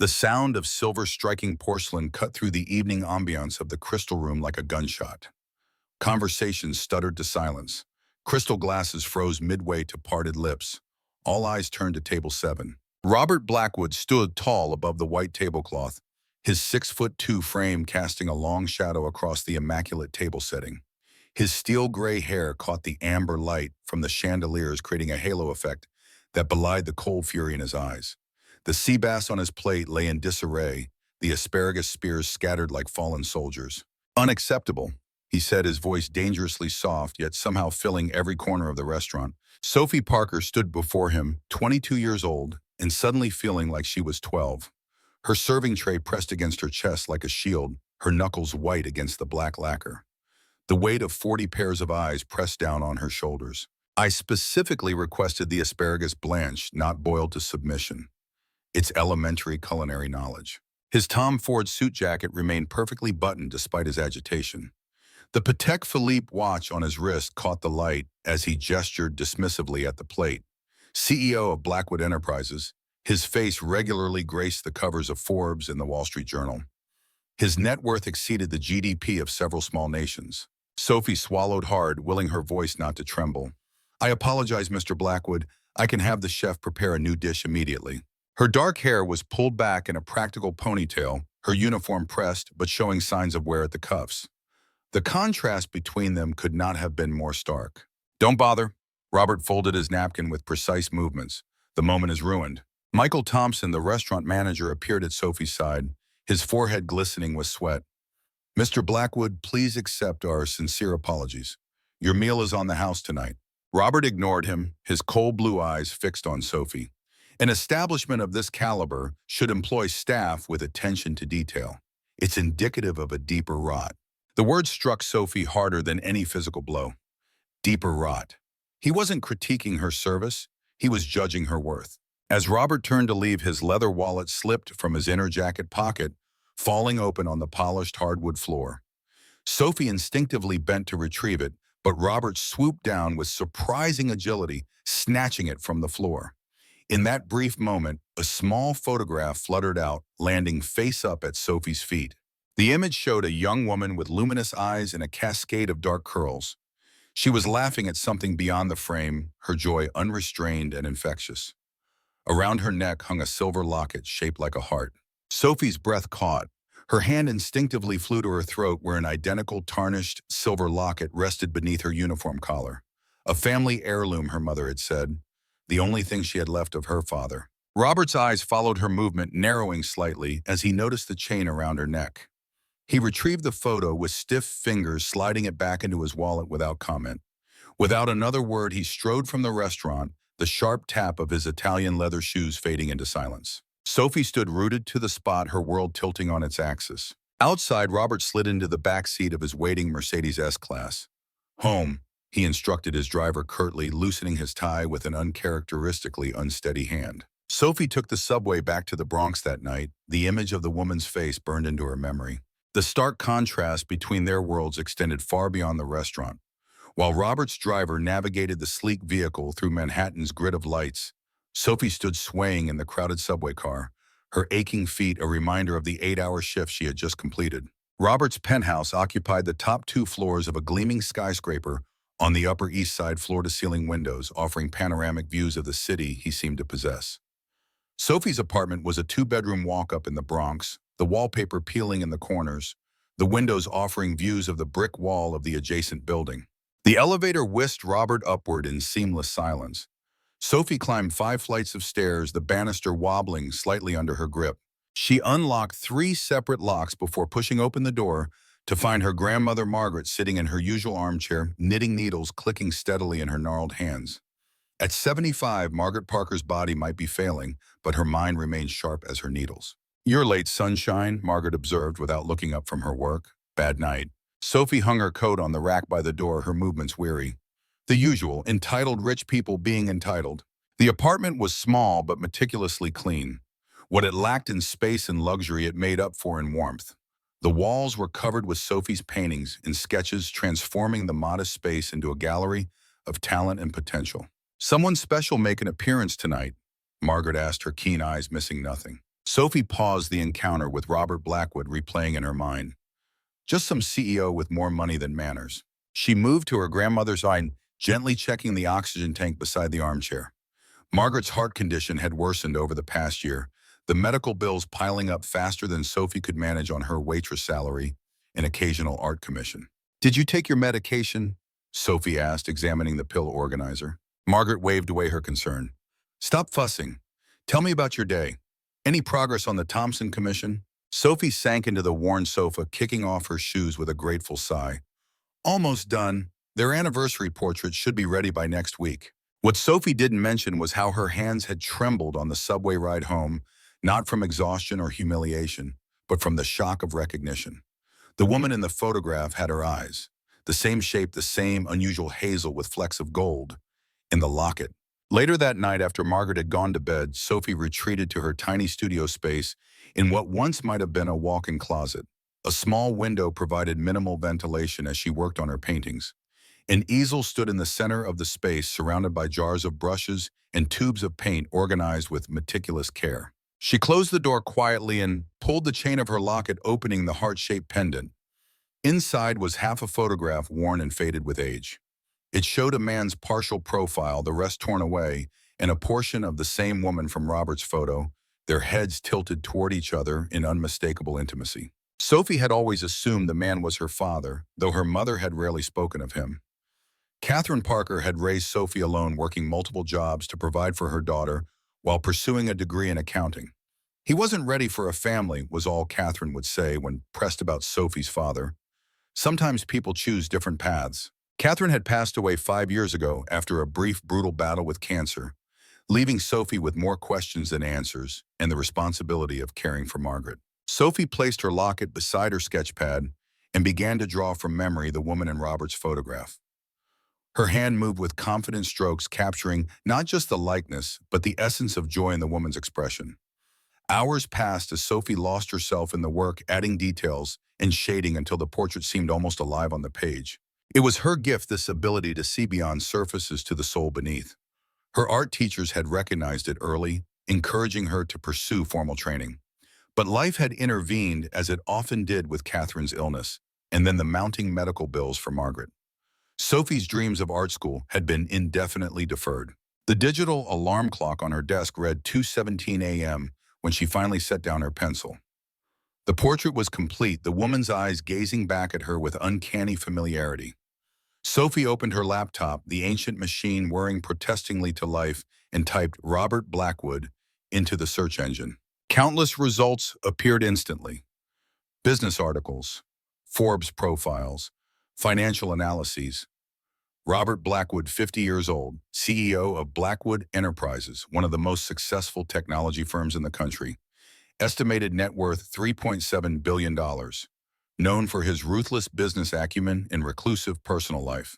The sound of silver striking porcelain cut through the evening ambiance of the crystal room like a gunshot. Conversations stuttered to silence. Crystal glasses froze midway to parted lips. All eyes turned to table 7. Robert Blackwood stood tall above the white tablecloth, his 6'2" frame casting a long shadow across the immaculate table setting. His steel-gray hair caught the amber light from the chandeliers, creating a halo effect that belied the cold fury in his eyes. The sea bass on his plate lay in disarray, the asparagus spears scattered like fallen soldiers. "Unacceptable," he said, his voice dangerously soft, yet somehow filling every corner of the restaurant. Sophie Parker stood before him, 22 years old, and suddenly feeling like she was 12. Her serving tray pressed against her chest like a shield, her knuckles white against the black lacquer. The weight of 40 pairs of eyes pressed down on her shoulders. "I specifically requested the asparagus blanched, not boiled to submission. It's elementary culinary knowledge." His Tom Ford suit jacket remained perfectly buttoned despite his agitation. The Patek Philippe watch on his wrist caught the light as he gestured dismissively at the plate. CEO of Blackwood Enterprises, his face regularly graced the covers of Forbes and the Wall Street Journal. His net worth exceeded the GDP of several small nations. Sophie swallowed hard, willing her voice not to tremble. "I apologize, Mr. Blackwood. I can have the chef prepare a new dish immediately." Her dark hair was pulled back in a practical ponytail, her uniform pressed but showing signs of wear at the cuffs. The contrast between them could not have been more stark. "Don't bother." Robert folded his napkin with precise movements. "The moment is ruined." Michael Thompson, the restaurant manager, appeared at Sophie's side, his forehead glistening with sweat. "Mr. Blackwood, please accept our sincere apologies. Your meal is on the house tonight." Robert ignored him, his cold blue eyes fixed on Sophie. An establishment of this caliber should employ staff with attention to detail. It's indicative of a deeper rot. The word struck Sophie harder than any physical blow. Deeper rot. He wasn't critiquing her service, he was judging her worth. As Robert turned to leave, his leather wallet slipped from his inner jacket pocket, falling open on the polished hardwood floor. Sophie instinctively bent to retrieve it, but Robert swooped down with surprising agility, snatching it from the floor. In that brief moment, a small photograph fluttered out, landing face up at Sophie's feet. The image showed a young woman with luminous eyes and a cascade of dark curls. She was laughing at something beyond the frame, her joy unrestrained and infectious. Around her neck hung a silver locket shaped like a heart. Sophie's breath caught. Her hand instinctively flew to her throat where an identical tarnished silver locket rested beneath her uniform collar. A family heirloom, her mother had said. The only thing she had left of her father. Robert's eyes followed her movement, narrowing slightly as he noticed the chain around her neck. He retrieved the photo with stiff fingers, sliding it back into his wallet without comment. Without another word, he strode from the restaurant, the sharp tap of his Italian leather shoes fading into silence. Sophie stood rooted to the spot, her world tilting on its axis. Outside, Robert slid into the back seat of his waiting Mercedes S-Class. "Home," he instructed his driver curtly, loosening his tie with an uncharacteristically unsteady hand. Sophie took the subway back to the Bronx that night, the image of the woman's face burned into her memory. The stark contrast between their worlds extended far beyond the restaurant. While Robert's driver navigated the sleek vehicle through Manhattan's grid of lights, Sophie stood swaying in the crowded subway car, her aching feet a reminder of the 8-hour shift she had just completed. Robert's penthouse occupied the top 2 floors of a gleaming skyscraper on the Upper East Side, floor-to-ceiling windows offering panoramic views of the city he seemed to possess. Sophie's apartment was a 2-bedroom walk-up in the Bronx, the wallpaper peeling in the corners, the windows offering views of the brick wall of the adjacent building. The elevator whisked Robert upward in seamless silence. Sophie climbed 5 flights of stairs, the banister wobbling slightly under her grip. She unlocked 3 separate locks before pushing open the door to find her grandmother Margaret sitting in her usual armchair, knitting needles clicking steadily in her gnarled hands. At 75, Margaret Parker's body might be failing, but her mind remained sharp as her needles. "You're late, sunshine," Margaret observed without looking up from her work. "Bad night." Sophie hung her coat on the rack by the door, her movements weary. The usual, entitled rich people being entitled. The apartment was small but meticulously clean. What it lacked in space and luxury it made up for in warmth. The walls were covered with Sophie's paintings and sketches, transforming the modest space into a gallery of talent and potential. "Someone special make an appearance tonight?" Margaret asked, her keen eyes missing nothing. Sophie paused the encounter with Robert Blackwood replaying in her mind. Just some CEO with more money than manners. She moved to her grandmother's side, gently checking the oxygen tank beside the armchair. Margaret's heart condition had worsened over the past year, the medical bills piling up faster than Sophie could manage on her waitress salary and occasional art commission. "Did you take your medication?" Sophie asked, examining the pill organizer. Margaret waved away her concern. "Stop fussing. Tell me about your day. Any progress on the Thompson Commission?" Sophie sank into the worn sofa, kicking off her shoes with a grateful sigh. "Almost done. Their anniversary portrait should be ready by next week." What Sophie didn't mention was how her hands had trembled on the subway ride home, not from exhaustion or humiliation, but from the shock of recognition. The woman in the photograph had her eyes, the same shape, the same unusual hazel with flecks of gold, in the locket. Later that night, after Margaret had gone to bed, Sophie retreated to her tiny studio space in what once might have been a walk-in closet. A small window provided minimal ventilation as she worked on her paintings. An easel stood in the center of the space, surrounded by jars of brushes and tubes of paint organized with meticulous care. She closed the door quietly and pulled the chain of her locket, opening the heart-shaped pendant. Inside was half a photograph worn and faded with age. It showed a man's partial profile, the rest torn away, and a portion of the same woman from Robert's photo, their heads tilted toward each other in unmistakable intimacy. Sophie had always assumed the man was her father, though her mother had rarely spoken of him. Catherine Parker had raised Sophie alone, working multiple jobs to provide for her daughter while pursuing a degree in accounting. "He wasn't ready for a family," was all Catherine would say when pressed about Sophie's father. Sometimes people choose different paths. Catherine had passed away 5 years ago after a brief, brutal battle with cancer, leaving Sophie with more questions than answers and the responsibility of caring for Margaret. Sophie placed her locket beside her sketchpad and began to draw from memory the woman in Robert's photograph. Her hand moved with confident strokes, capturing not just the likeness, but the essence of joy in the woman's expression. Hours passed as Sophie lost herself in the work, adding details and shading until the portrait seemed almost alive on the page. It was her gift, this ability to see beyond surfaces to the soul beneath. Her art teachers had recognized it early, encouraging her to pursue formal training. But life had intervened, as it often did with Catherine's illness, and then the mounting medical bills for Margaret. Sophie's dreams of art school had been indefinitely deferred. The digital alarm clock on her desk read 2:17 a.m. when she finally set down her pencil. The portrait was complete, the woman's eyes gazing back at her with uncanny familiarity. Sophie opened her laptop, the ancient machine whirring protestingly to life, and typed Robert Blackwood into the search engine. Countless results appeared instantly. Business articles, Forbes profiles, financial analyses. Robert Blackwood, 50 years old, CEO of Blackwood Enterprises, one of the most successful technology firms in the country. Estimated net worth $3.7 billion. Known for his ruthless business acumen and reclusive personal life.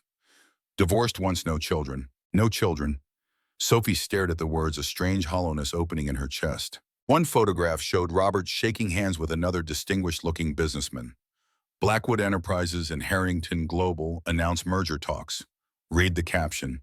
Divorced once, no children. No children. Sophie stared at the words, a strange hollowness opening in her chest. One photograph showed Robert shaking hands with another distinguished-looking businessman. Blackwood Enterprises and Harrington Global announced merger talks. Read the caption.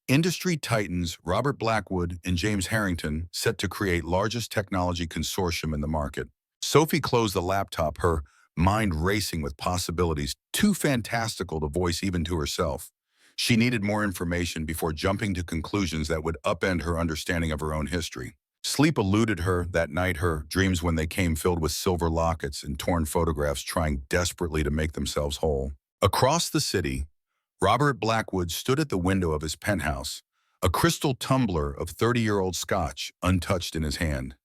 Industry titans Robert Blackwood and James Harrington set to create largest technology consortium in the market. Sophie closed the laptop, her mind racing with possibilities too fantastical to voice even to herself. She needed more information before jumping to conclusions that would upend her understanding of her own history. Sleep eluded her that night, her dreams when they came filled with silver lockets and torn photographs trying desperately to make themselves whole. Across the city, Robert Blackwood stood at the window of his penthouse, a crystal tumbler of 30-year-old scotch untouched in his hand.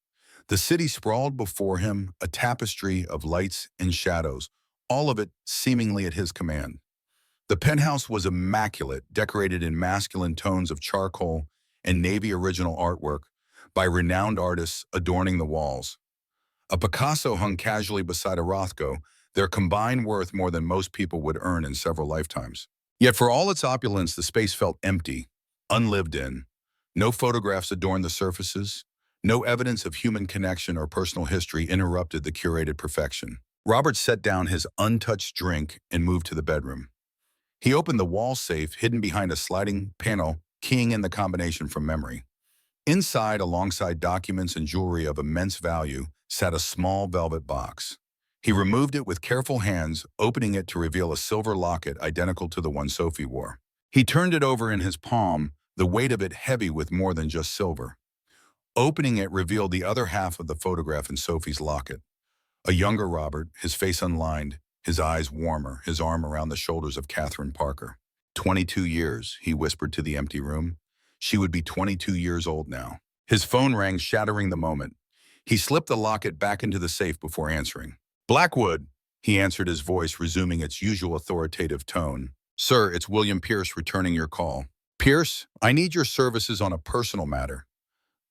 The city sprawled before him, a tapestry of lights and shadows, all of it seemingly at his command. The penthouse was immaculate, decorated in masculine tones of charcoal and navy original artwork by renowned artists adorning the walls. A Picasso hung casually beside a Rothko, their combined worth more than most people would earn in several lifetimes. Yet for all its opulence, the space felt empty, unlived in. No photographs adorned the surfaces. No evidence of human connection or personal history interrupted the curated perfection. Robert set down his untouched drink and moved to the bedroom. He opened the wall safe hidden behind a sliding panel, keying in the combination from memory. Inside, alongside documents and jewelry of immense value, sat a small velvet box. He removed it with careful hands, opening it to reveal a silver locket identical to the one Sophie wore. He turned it over in his palm, the weight of it heavy with more than just silver. Opening it revealed the other half of the photograph in Sophie's locket. A younger Robert, his face unlined, his eyes warmer, his arm around the shoulders of Catherine Parker. 22 years, he whispered to the empty room. She would be 22 years old now. His phone rang, shattering the moment. He slipped the locket back into the safe before answering. Blackwood, he answered, his voice resuming its usual authoritative tone. Sir, it's William Pierce returning your call. Pierce, I need your services on a personal matter.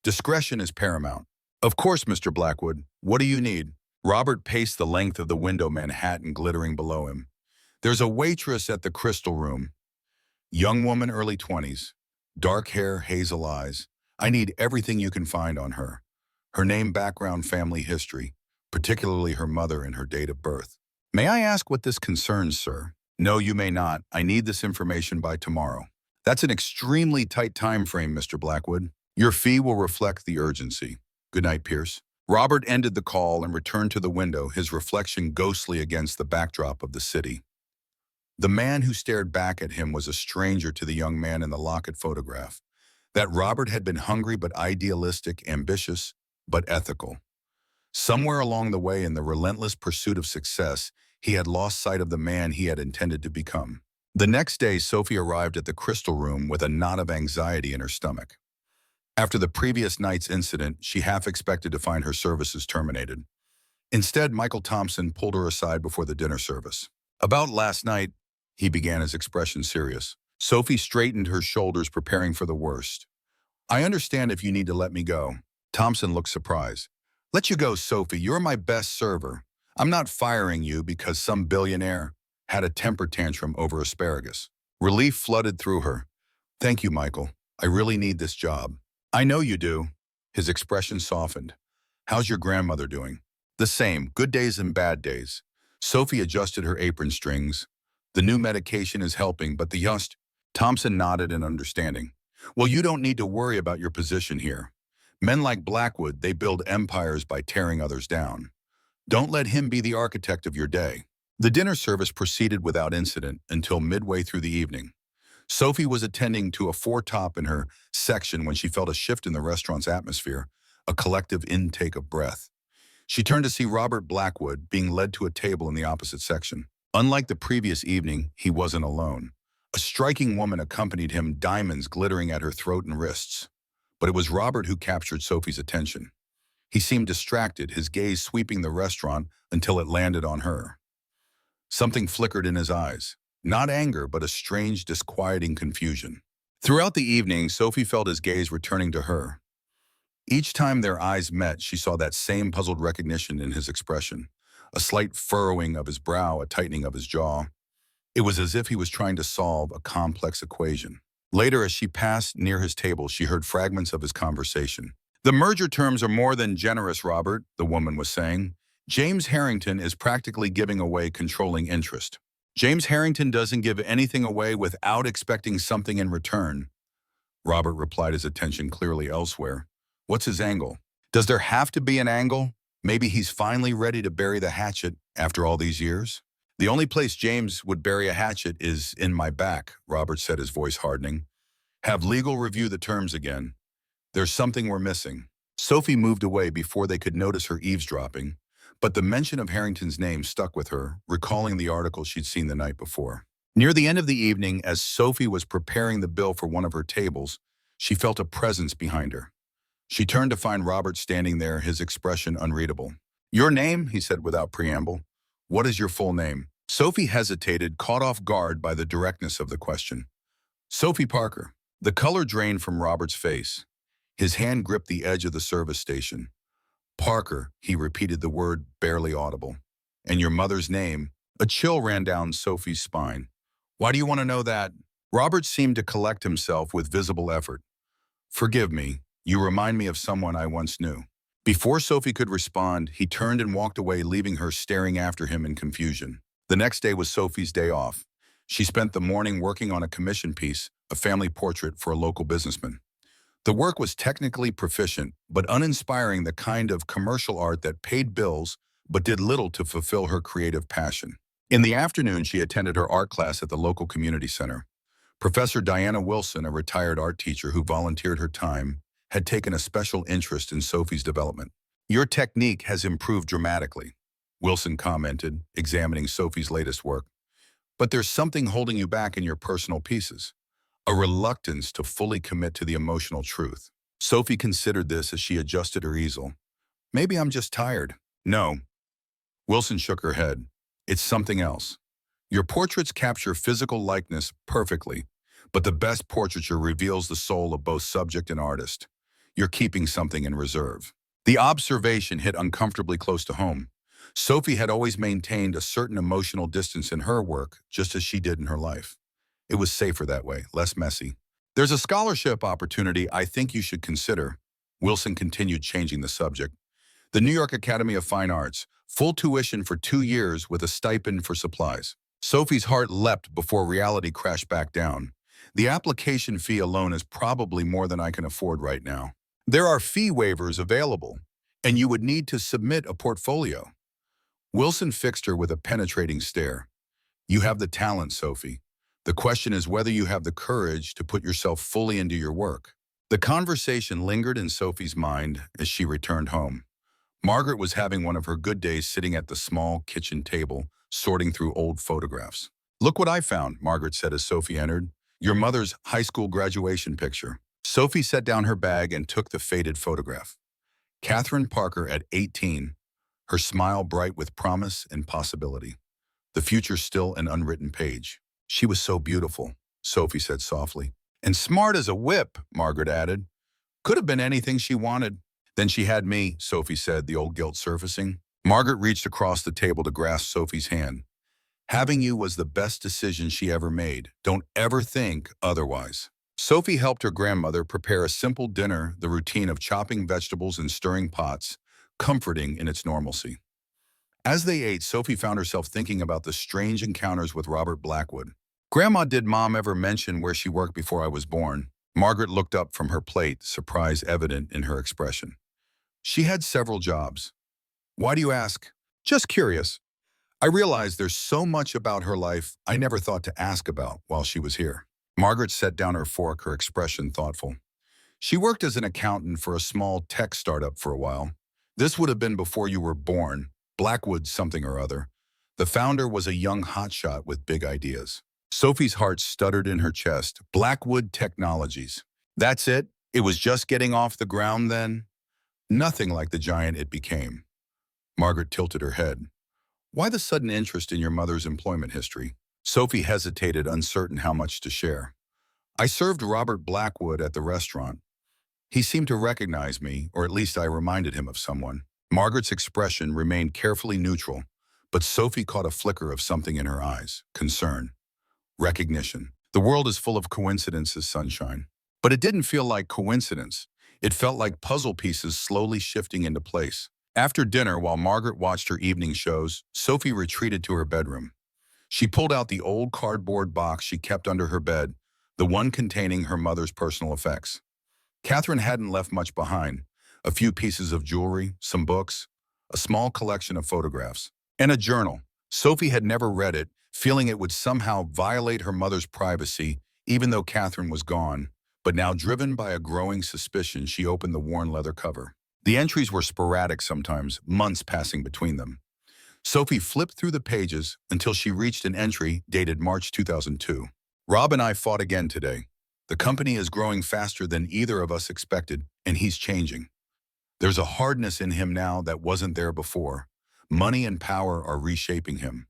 Discretion is paramount. Of course, Mr. Blackwood. What do you need? Robert paced the length of the window, Manhattan glittering below him. There's a waitress at the Crystal Room. Young woman, early 20s. Dark hair, hazel eyes. I need everything you can find on her. Her name, background, family history, particularly her mother and her date of birth. May I ask what this concerns, sir? No, you may not. I need this information by tomorrow. That's an extremely tight time frame, Mr. Blackwood. Your fee will reflect the urgency. Good night, Pierce. Robert ended the call and returned to the window, his reflection ghostly against the backdrop of the city. The man who stared back at him was a stranger to the young man in the locket photograph. That Robert had been hungry but idealistic, ambitious but ethical. Somewhere along the way in the relentless pursuit of success, he had lost sight of the man he had intended to become. The next day, Sophie arrived at the Crystal Room with a knot of anxiety in her stomach. After the previous night's incident, she half expected to find her services terminated. Instead, Michael Thompson pulled her aside before the dinner service. About last night, he began, his expression serious. Sophie straightened her shoulders, preparing for the worst. I understand if you need to let me go. Thompson looked surprised. Let you go, Sophie. You're my best server. I'm not firing you because some billionaire had a temper tantrum over asparagus. Relief flooded through her. Thank you, Michael. I really need this job. I know you do. His expression softened. How's your grandmother doing? The same, good days and bad days. Sophie adjusted her apron strings. The new medication is helping, but the youngst... Thompson nodded in understanding. Well, you don't need to worry about your position here. Men like Blackwood, they build empires by tearing others down. Don't let him be the architect of your day. The dinner service proceeded without incident until midway through the evening. Sophie was attending to a foretop in her section when she felt a shift in the restaurant's atmosphere, a collective intake of breath. She turned to see Robert Blackwood being led to a table in the opposite section. Unlike the previous evening, he wasn't alone. A striking woman accompanied him, diamonds glittering at her throat and wrists. But it was Robert who captured Sophie's attention. He seemed distracted, his gaze sweeping the restaurant until it landed on her. Something flickered in his eyes. Not anger, but a strange, disquieting confusion. Throughout the evening, Sophie felt his gaze returning to her. Each time their eyes met, she saw that same puzzled recognition in his expression. A slight furrowing of his brow, a tightening of his jaw. It was as if he was trying to solve a complex equation. Later, as she passed near his table, she heard fragments of his conversation. The merger terms are more than generous, Robert, the woman was saying. James Harrington is practically giving away controlling interest. James Harrington doesn't give anything away without expecting something in return. Robert replied, his attention clearly elsewhere. What's his angle? Does there have to be an angle? Maybe he's finally ready to bury the hatchet after all these years? The only place James would bury a hatchet is in my back, Robert said, his voice hardening. Have legal review the terms again. There's something we're missing. Sophie moved away before they could notice her eavesdropping, but the mention of Harrington's name stuck with her, recalling the article she'd seen the night before. Near the end of the evening, as Sophie was preparing the bill for one of her tables, she felt a presence behind her. She turned to find Robert standing there, his expression unreadable. Your name, he said without preamble. What is your full name? Sophie hesitated, caught off guard by the directness of the question. Sophie Parker. The color drained from Robert's face. His hand gripped the edge of the service station. Parker, he repeated the word barely audible. And your mother's name? A chill ran down Sophie's spine. Why do you want to know that? Robert seemed to collect himself with visible effort. Forgive me. You remind me of someone I once knew. Before Sophie could respond, he turned and walked away, leaving her staring after him in confusion. The next day was Sophie's day off. She spent the morning working on a commission piece, a family portrait for a local businessman. The work was technically proficient, but uninspiring, the kind of commercial art that paid bills but did little to fulfill her creative passion. In the afternoon, she attended her art class at the local community center. Professor Diana Wilson, a retired art teacher who volunteered her time, had taken a special interest in Sophie's development. "Your technique has improved dramatically," Wilson commented, examining Sophie's latest work. "But there's something holding you back in your personal pieces, a reluctance to fully commit to the emotional truth." Sophie considered this as she adjusted her easel. "Maybe I'm just tired." "No." Wilson shook her head. "It's something else. Your portraits capture physical likeness perfectly, but the best portraiture reveals the soul of both subject and artist. You're keeping something in reserve." The observation hit uncomfortably close to home. Sophie had always maintained a certain emotional distance in her work, just as she did in her life. It was safer that way, less messy. "There's a scholarship opportunity I think you should consider." Wilson continued, changing the subject. "The New York Academy of Fine Arts, full tuition for 2 years with a stipend for supplies." Sophie's heart leapt before reality crashed back down. "The application fee alone is probably more than I can afford right now." "There are fee waivers available, and you would need to submit a portfolio." Wilson fixed her with a penetrating stare. "You have the talent, Sophie. The question is whether you have the courage to put yourself fully into your work." The conversation lingered in Sophie's mind as she returned home. Margaret was having one of her good days, sitting at the small kitchen table, sorting through old photographs. "Look what I found," Margaret said as Sophie entered. "Your mother's high school graduation picture." Sophie set down her bag and took the faded photograph. Catherine Parker at 18, her smile bright with promise and possibility. The future still an unwritten page. "She was so beautiful," Sophie said softly. "And smart as a whip," Margaret added. "Could have been anything she wanted." "Then she had me," Sophie said, the old guilt surfacing. Margaret reached across the table to grasp Sophie's hand. "Having you was the best decision she ever made. Don't ever think otherwise." Sophie helped her grandmother prepare a simple dinner, the routine of chopping vegetables and stirring pots, comforting in its normalcy. As they ate, Sophie found herself thinking about the strange encounters with Robert Blackwood. "Grandma, did Mom ever mention where she worked before I was born?" Margaret looked up from her plate, surprise evident in her expression. "She had several jobs." "Why do you ask?" "Just curious. I realized there's so much about her life I never thought to ask about while she was here." Margaret set down her fork, her expression thoughtful. "She worked as an accountant for a small tech startup for a while. This would have been before you were born. Blackwood something or other. The founder was a young hotshot with big ideas." Sophie's heart stuttered in her chest. "Blackwood Technologies. That's it? It was just getting off the ground then?" "Nothing like the giant it became." Margaret tilted her head. "Why the sudden interest in your mother's employment history?" Sophie hesitated, uncertain how much to share. "I served Robert Blackwood at the restaurant. He seemed to recognize me, or at least I reminded him of someone." Margaret's expression remained carefully neutral, but Sophie caught a flicker of something in her eyes. Concern. Recognition. "The world is full of coincidences, sunshine." But it didn't feel like coincidence. It felt like puzzle pieces slowly shifting into place. After dinner, while Margaret watched her evening shows, Sophie retreated to her bedroom. She pulled out the old cardboard box she kept under her bed, the one containing her mother's personal effects. Catherine hadn't left much behind. A few pieces of jewelry, some books, a small collection of photographs, and a journal. Sophie had never read it, feeling it would somehow violate her mother's privacy, even though Catherine was gone. But now, driven by a growing suspicion, she opened the worn leather cover. The entries were sporadic sometimes, months passing between them. Sophie flipped through the pages until she reached an entry dated March 2002. "Rob and I fought again today. The company is growing faster than either of us expected, and he's changing. There's a hardness in him now that wasn't there before. Money and power are reshaping him.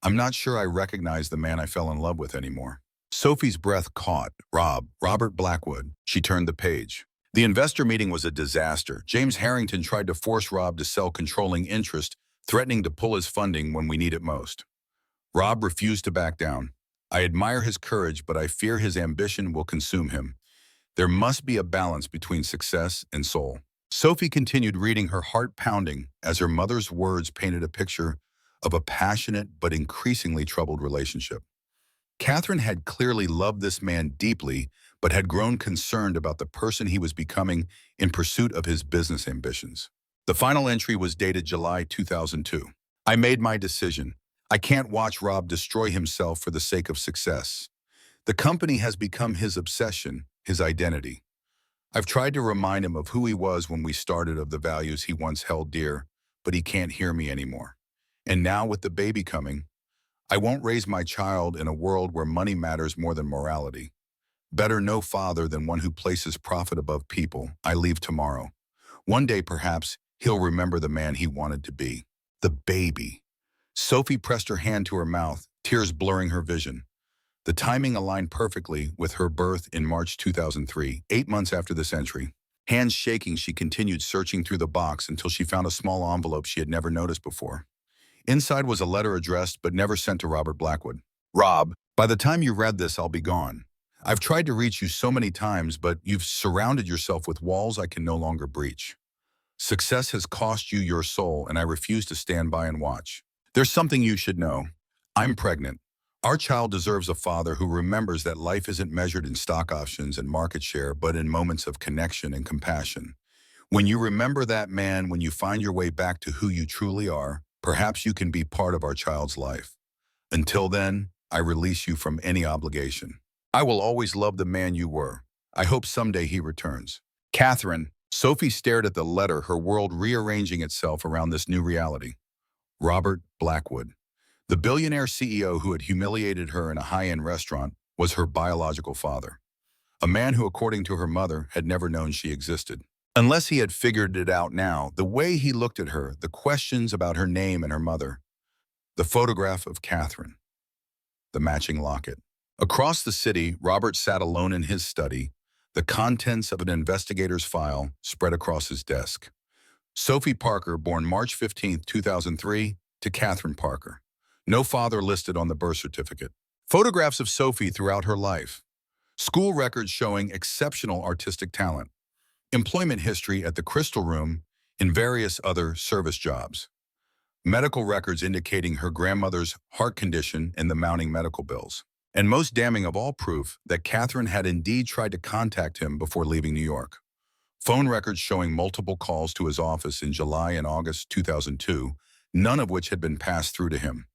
I'm not sure I recognize the man I fell in love with anymore." Sophie's breath caught. Robert Blackwood. She turned the page. "The investor meeting was a disaster. James Harrington tried to force Rob to sell controlling interest, threatening to pull his funding when we need it most. Rob refused to back down. I admire his courage, but I fear his ambition will consume him. There must be a balance between success and soul." Sophie continued reading, her heart pounding, as her mother's words painted a picture of a passionate but increasingly troubled relationship. Catherine had clearly loved this man deeply, but had grown concerned about the person he was becoming in pursuit of his business ambitions. The final entry was dated July 2002. I made my decision. I can't watch Rob destroy himself for the sake of success. The company has become his obsession, his identity. I've tried to remind him of who he was when we started, of the values he once held dear, but he can't hear me anymore. And now with the baby coming, I won't raise my child in a world where money matters more than morality. Better no father than one who places profit above people. I leave tomorrow. One day, perhaps, he'll remember the man he wanted to be. The baby. Sophie pressed her hand to her mouth, tears blurring her vision. The timing aligned perfectly with her birth in March 2003, 8 months after this entry. Hands shaking, she continued searching through the box until she found a small envelope she had never noticed before. Inside was a letter addressed but never sent to Robert Blackwood. Rob, by the time you read this, I'll be gone. I've tried to reach you so many times, but you've surrounded yourself with walls I can no longer breach. Success has cost you your soul, and I refuse to stand by and watch. There's something you should know. I'm pregnant. Our child deserves a father who remembers that life isn't measured in stock options and market share, but in moments of connection and compassion. When you remember that man, when you find your way back to who you truly are, perhaps you can be part of our child's life. Until then, I release you from any obligation. I will always love the man you were. I hope someday he returns. Catherine. Sophie stared at the letter, her world rearranging itself around this new reality. Robert Blackwood. The billionaire CEO who had humiliated her in a high-end restaurant was her biological father. A man who, according to her mother, had never known she existed. Unless he had figured it out now, the way he looked at her, the questions about her name and her mother, the photograph of Catherine, the matching locket. Across the city, Robert sat alone in his study, the contents of an investigator's file spread across his desk. Sophie Parker, born March 15, 2003, to Catherine Parker. No father listed on the birth certificate. Photographs of Sophie throughout her life. School records showing exceptional artistic talent. Employment history at the Crystal Room in various other service jobs. Medical records indicating her grandmother's heart condition and the mounting medical bills. And most damning of all, proof that Catherine had indeed tried to contact him before leaving New York. Phone records showing multiple calls to his office in July and August 2002, none of which had been passed through to him.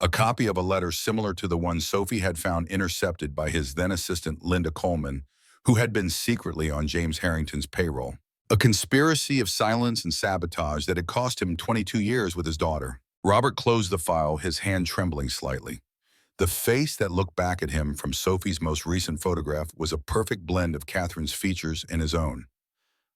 A copy of a letter similar to the one Sophie had found intercepted by his then-assistant Linda Coleman, who had been secretly on James Harrington's payroll. A conspiracy of silence and sabotage that had cost him 22 years with his daughter. Robert closed the file, his hand trembling slightly. The face that looked back at him from Sophie's most recent photograph was a perfect blend of Catherine's features and his own.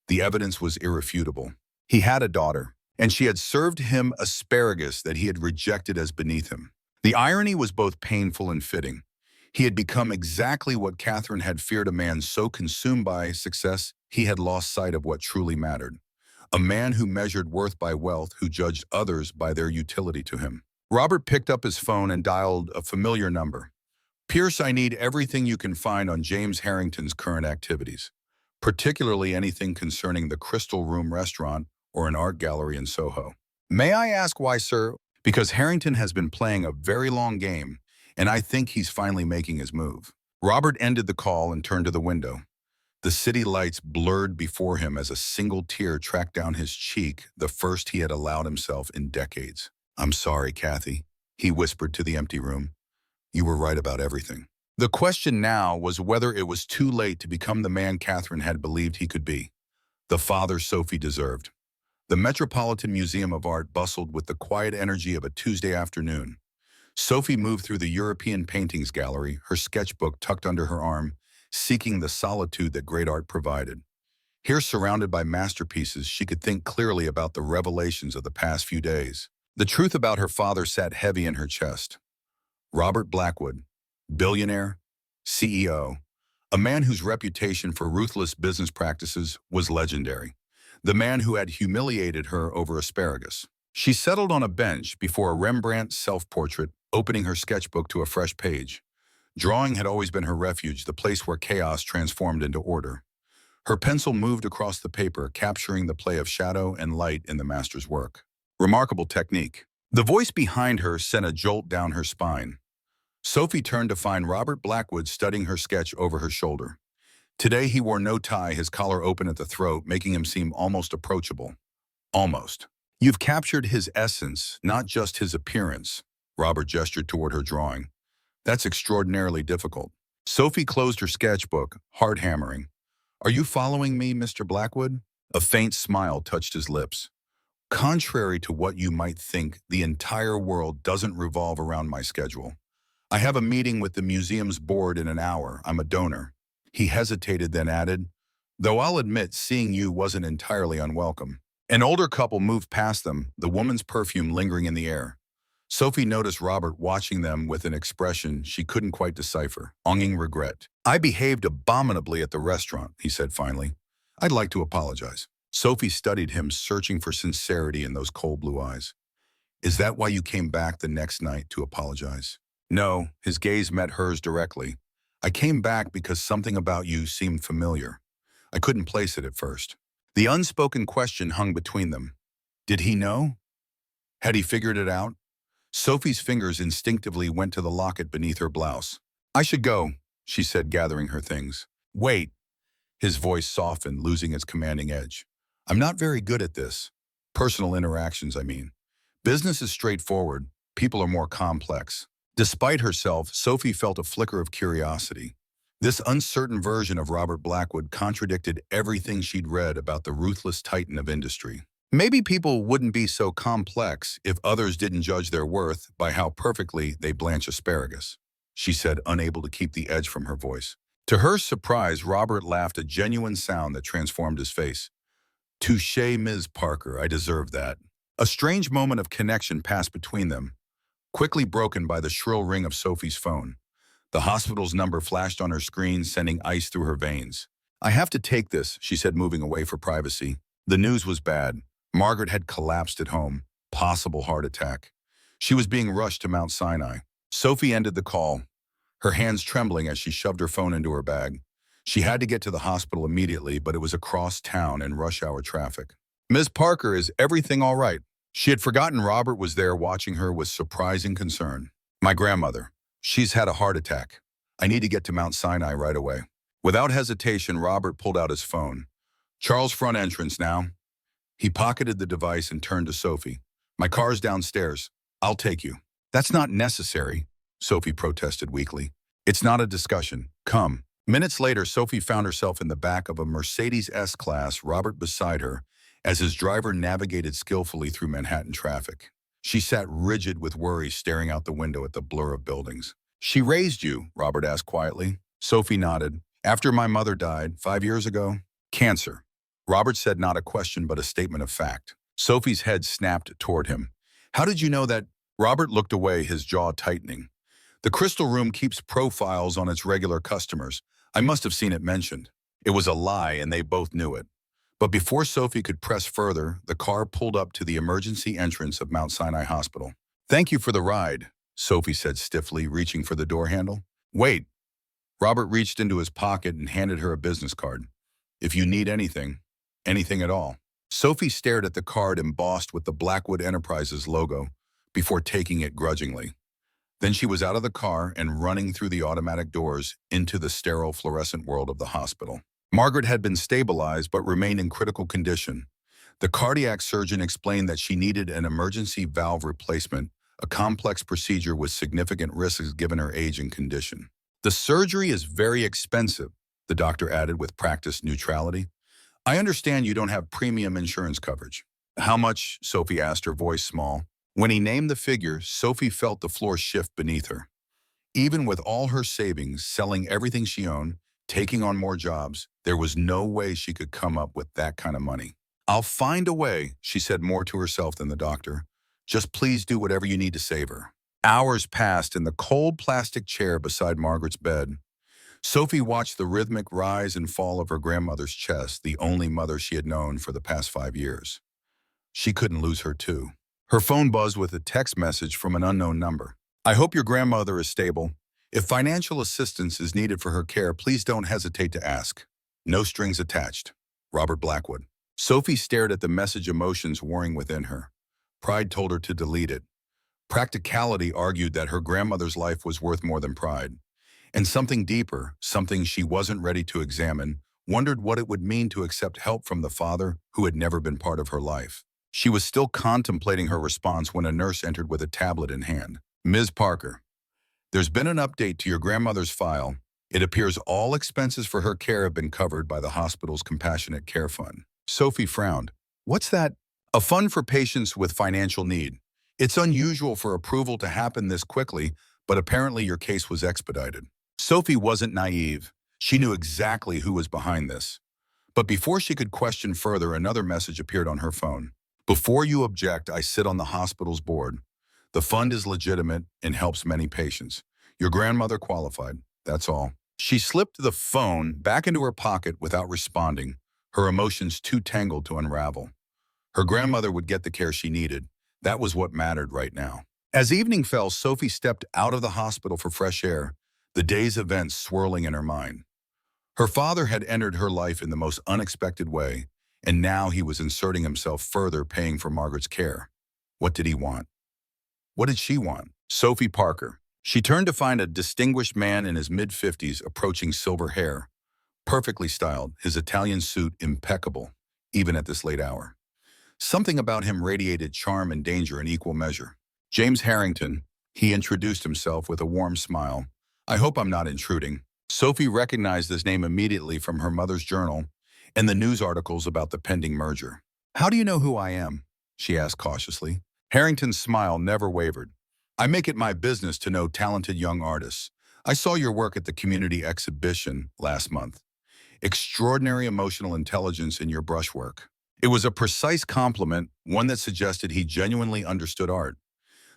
The evidence was irrefutable. He had a daughter, and she had served him asparagus that he had rejected as beneath him. The irony was both painful and fitting. He had become exactly what Catherine had feared, a man so consumed by success he had lost sight of what truly mattered. A man who measured worth by wealth, who judged others by their utility to him. Robert picked up his phone and dialed a familiar number. Pierce, I need everything you can find on James Harrington's current activities, particularly anything concerning the Crystal Room restaurant or an art gallery in Soho. May I ask why, sir? Because Harrington has been playing a very long game, and I think he's finally making his move. Robert ended the call and turned to the window. The city lights blurred before him as a single tear tracked down his cheek, the first he had allowed himself in decades. I'm sorry, Kathy, he whispered to the empty room. You were right about everything. The question now was whether it was too late to become the man Catherine had believed he could be, the father Sophie deserved. The Metropolitan Museum of Art bustled with the quiet energy of a Tuesday afternoon. Sophie moved through the European Paintings Gallery, her sketchbook tucked under her arm, seeking the solitude that great art provided. Here, surrounded by masterpieces, she could think clearly about the revelations of the past few days. The truth about her father sat heavy in her chest. Robert Blackwood, billionaire, CEO, a man whose reputation for ruthless business practices was legendary. The man who had humiliated her over asparagus. She settled on a bench before a Rembrandt self-portrait, opening her sketchbook to a fresh page. Drawing had always been her refuge, the place where chaos transformed into order. Her pencil moved across the paper, capturing the play of shadow and light in the master's work. Remarkable technique. The voice behind her sent a jolt down her spine. Sophie turned to find Robert Blackwood studying her sketch over her shoulder. Today he wore no tie, his collar open at the throat, making him seem almost approachable. Almost. You've captured his essence, not just his appearance. Robert gestured toward her drawing. That's extraordinarily difficult. Sophie closed her sketchbook, hard hammering. Are you following me, Mr. Blackwood? A faint smile touched his lips. Contrary to what you might think, the entire world doesn't revolve around my schedule. I have a meeting with the museum's board in an hour. I'm a donor. He hesitated, then added, though I'll admit seeing you wasn't entirely unwelcome. An older couple moved past them, the woman's perfume lingering in the air. Sophie noticed Robert watching them with an expression she couldn't quite decipher, onging regret. I behaved abominably at the restaurant, he said finally. I'd like to apologize. Sophie studied him, searching for sincerity in those cold blue eyes. Is that why you came back the next night to apologize? No, his gaze met hers directly. I came back because something about you seemed familiar. I couldn't place it at first. The unspoken question hung between them. Did he know? Had he figured it out? Sophie's fingers instinctively went to the locket beneath her blouse. I should go, she said, gathering her things. Wait. His voice softened, losing its commanding edge. I'm not very good at this. Personal interactions, I mean. Business is straightforward. People are more complex. Despite herself, Sophie felt a flicker of curiosity. This uncertain version of Robert Blackwood contradicted everything she'd read about the ruthless titan of industry. Maybe people wouldn't be so complex if others didn't judge their worth by how perfectly they blanch asparagus, she said, unable to keep the edge from her voice. To her surprise, Robert laughed, a genuine sound that transformed his face. Touché, Ms. Parker, I deserve that. A strange moment of connection passed between them, quickly broken by the shrill ring of Sophie's phone. The hospital's number flashed on her screen, sending ice through her veins. I have to take this, she said, moving away for privacy. The news was bad. Margaret had collapsed at home, possible heart attack. She was being rushed to Mount Sinai. Sophie ended the call, her hands trembling as she shoved her phone into her bag. She had to get to the hospital immediately, but it was across town in rush hour traffic. Ms. Parker, is everything all right? She had forgotten Robert was there, watching her with surprising concern. My grandmother. She's had a heart attack. I need to get to Mount Sinai right away. Without hesitation, Robert pulled out his phone. Charles' front entrance now. He pocketed the device and turned to Sophie. My car's downstairs. I'll take you. That's not necessary, Sophie protested weakly. It's not a discussion. Come. Minutes later, Sophie found herself in the back of a Mercedes S-Class, Robert beside her, as his driver navigated skillfully through Manhattan traffic. She sat rigid with worry, staring out the window at the blur of buildings. She raised you, Robert asked quietly. Sophie nodded. After my mother died, 5 years ago? Cancer. Robert said, not a question but a statement of fact. Sophie's head snapped toward him. How did you know that? Robert looked away, his jaw tightening. The Crystal Room keeps profiles on its regular customers. I must have seen it mentioned. It was a lie, and they both knew it. But before Sophie could press further, the car pulled up to the emergency entrance of Mount Sinai Hospital. Thank you for the ride, Sophie said stiffly, reaching for the door handle. Wait. Robert reached into his pocket and handed her a business card. If you need anything at all. Sophie stared at the card embossed with the Blackwood Enterprises logo before taking it grudgingly. Then she was out of the car and running through the automatic doors into the sterile fluorescent world of the hospital. Margaret had been stabilized but remained in critical condition. The cardiac surgeon explained that she needed an emergency valve replacement, a complex procedure with significant risks given her age and condition. The surgery is very expensive, the doctor added with practiced neutrality. I understand you don't have premium insurance coverage. How much? Sophie asked, her voice small. When he named the figure, Sophie felt the floor shift beneath her. Even with all her savings, selling everything she owned, taking on more jobs, there was no way she could come up with that kind of money. I'll find a way, she said, more to herself than the doctor. Just please do whatever you need to save her. Hours passed in the cold plastic chair beside Margaret's bed. Sophie watched the rhythmic rise and fall of her grandmother's chest, the only mother she had known for the past 5 years. She couldn't lose her too. Her phone buzzed with a text message from an unknown number. I hope your grandmother is stable. If financial assistance is needed for her care, please don't hesitate to ask. No strings attached. Robert Blackwood. Sophie stared at the message, emotions warring within her. Pride told her to delete it. Practicality argued that her grandmother's life was worth more than pride. And something deeper, something she wasn't ready to examine, wondered what it would mean to accept help from the father who had never been part of her life. She was still contemplating her response when a nurse entered with a tablet in hand. "Ms. Parker, there's been an update to your grandmother's file. It appears all expenses for her care have been covered by the hospital's Compassionate Care Fund." Sophie frowned. "What's that?" "A fund for patients with financial need. It's unusual for approval to happen this quickly, but apparently your case was expedited." Sophie wasn't naive. She knew exactly who was behind this. But before she could question further, another message appeared on her phone. "Before you object, I sit on the hospital's board. The fund is legitimate and helps many patients. Your grandmother qualified. That's all." She slipped the phone back into her pocket without responding, her emotions too tangled to unravel. Her grandmother would get the care she needed. That was what mattered right now. As evening fell, Sophie stepped out of the hospital for fresh air, the day's events swirling in her mind. Her father had entered her life in the most unexpected way, and now he was inserting himself further, paying for Margaret's care. What did he want? What did she want? Sophie Parker. She turned to find a distinguished man in his mid-50s approaching, silver hair, perfectly styled, his Italian suit impeccable, even at this late hour. Something about him radiated charm and danger in equal measure. "James Harrington," he introduced himself with a warm smile. "I hope I'm not intruding." Sophie recognized this name immediately from her mother's journal and the news articles about the pending merger. "How do you know who I am?" she asked cautiously. Harrington's smile never wavered. "I make it my business to know talented young artists. I saw your work at the community exhibition last month. Extraordinary emotional intelligence in your brushwork." It was a precise compliment, one that suggested he genuinely understood art.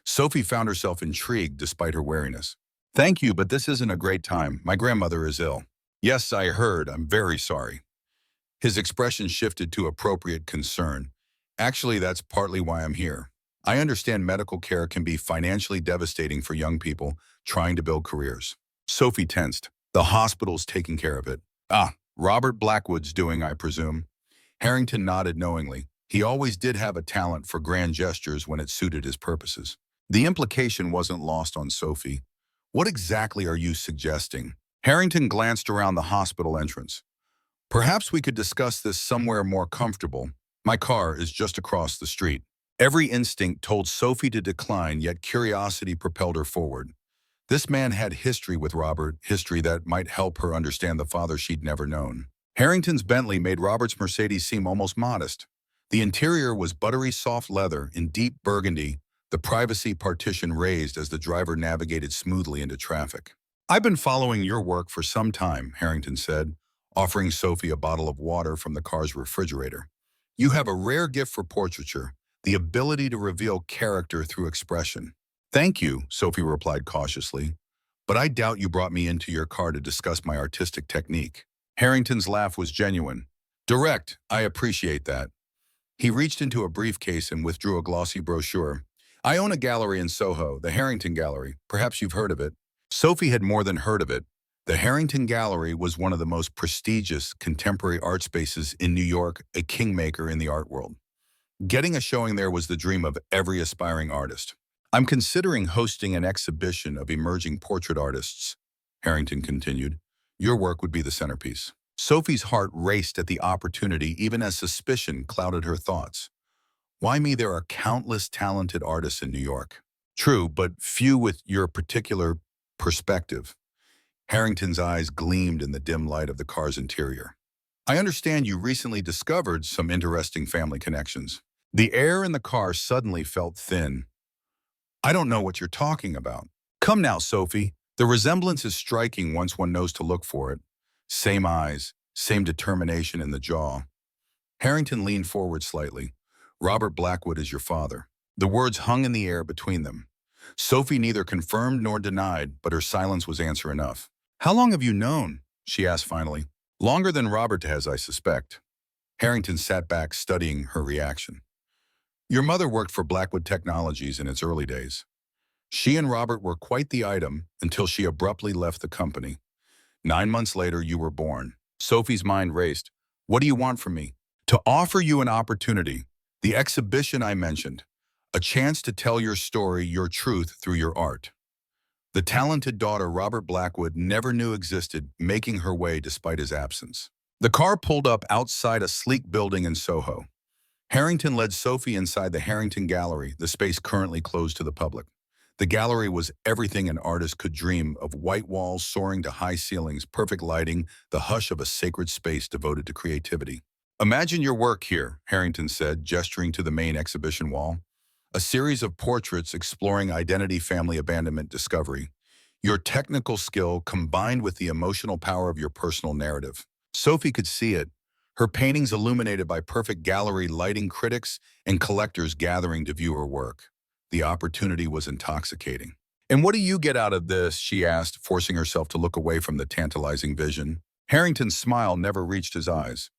Sophie found herself intrigued despite her wariness. "Thank you, but this isn't a great time. My grandmother is ill." "Yes, I heard. I'm very sorry." His expression shifted to appropriate concern. "Actually, that's partly why I'm here. I understand medical care can be financially devastating for young people trying to build careers." Sophie tensed. "The hospital's taking care of it." "Ah, Robert Blackwood's doing, I presume." Harrington nodded knowingly. He always did have a talent for grand gestures when it suited his purposes. The implication wasn't lost on Sophie. "What exactly are you suggesting?" Harrington glanced around the hospital entrance. "Perhaps we could discuss this somewhere more comfortable. My car is just across the street." Every instinct told Sophie to decline, yet curiosity propelled her forward. This man had history with Robert, history that might help her understand the father she'd never known. Harrington's Bentley made Robert's Mercedes seem almost modest. The interior was buttery soft leather in deep burgundy, the privacy partition raised as the driver navigated smoothly into traffic. "I've been following your work for some time," Harrington said, offering Sophie a bottle of water from the car's refrigerator. "You have a rare gift for portraiture, the ability to reveal character through expression." "Thank you," Sophie replied cautiously, "but I doubt you brought me into your car to discuss my artistic technique." Harrington's laugh was genuine. "Direct, I appreciate that." He reached into a briefcase and withdrew a glossy brochure. "I own a gallery in Soho, the Harrington Gallery. Perhaps you've heard of it." Sophie had more than heard of it. The Harrington Gallery was one of the most prestigious contemporary art spaces in New York, a kingmaker in the art world. Getting a showing there was the dream of every aspiring artist. "I'm considering hosting an exhibition of emerging portrait artists," Harrington continued. "Your work would be the centerpiece." Sophie's heart raced at the opportunity even as suspicion clouded her thoughts. "Why me? There are countless talented artists in New York." "True, but few with your particular perspective." Harrington's eyes gleamed in the dim light of the car's interior. "I understand you recently discovered some interesting family connections." The air in the car suddenly felt thin. "I don't know what you're talking about." "Come now, Sophie. The resemblance is striking once one knows to look for it. Same eyes, same determination in the jaw." Harrington leaned forward slightly. "Robert Blackwood is your father." The words hung in the air between them. Sophie neither confirmed nor denied, but her silence was answer enough. "How long have you known?" she asked finally. "Longer than Robert has, I suspect." Harrington sat back, studying her reaction. "Your mother worked for Blackwood Technologies in its early days. She and Robert were quite the item until she abruptly left the company. 9 months later, you were born." Sophie's mind raced. "What do you want from me?" "To offer you an opportunity. The exhibition I mentioned. A chance to tell your story, your truth through your art." The talented daughter Robert Blackwood never knew existed, making her way despite his absence. The car pulled up outside a sleek building in Soho. Harrington led Sophie inside the Harrington Gallery, the space currently closed to the public. The gallery was everything an artist could dream of: white walls soaring to high ceilings, perfect lighting, the hush of a sacred space devoted to creativity. "Imagine your work here," Harrington said, gesturing to the main exhibition wall. "A series of portraits exploring identity, family, abandonment, discovery. Your technical skill combined with the emotional power of your personal narrative." Sophie could see it, her paintings illuminated by perfect gallery lighting, critics and collectors gathering to view her work. The opportunity was intoxicating. "And what do you get out of this?" she asked, forcing herself to look away from the tantalizing vision. Harrington's smile never reached his eyes.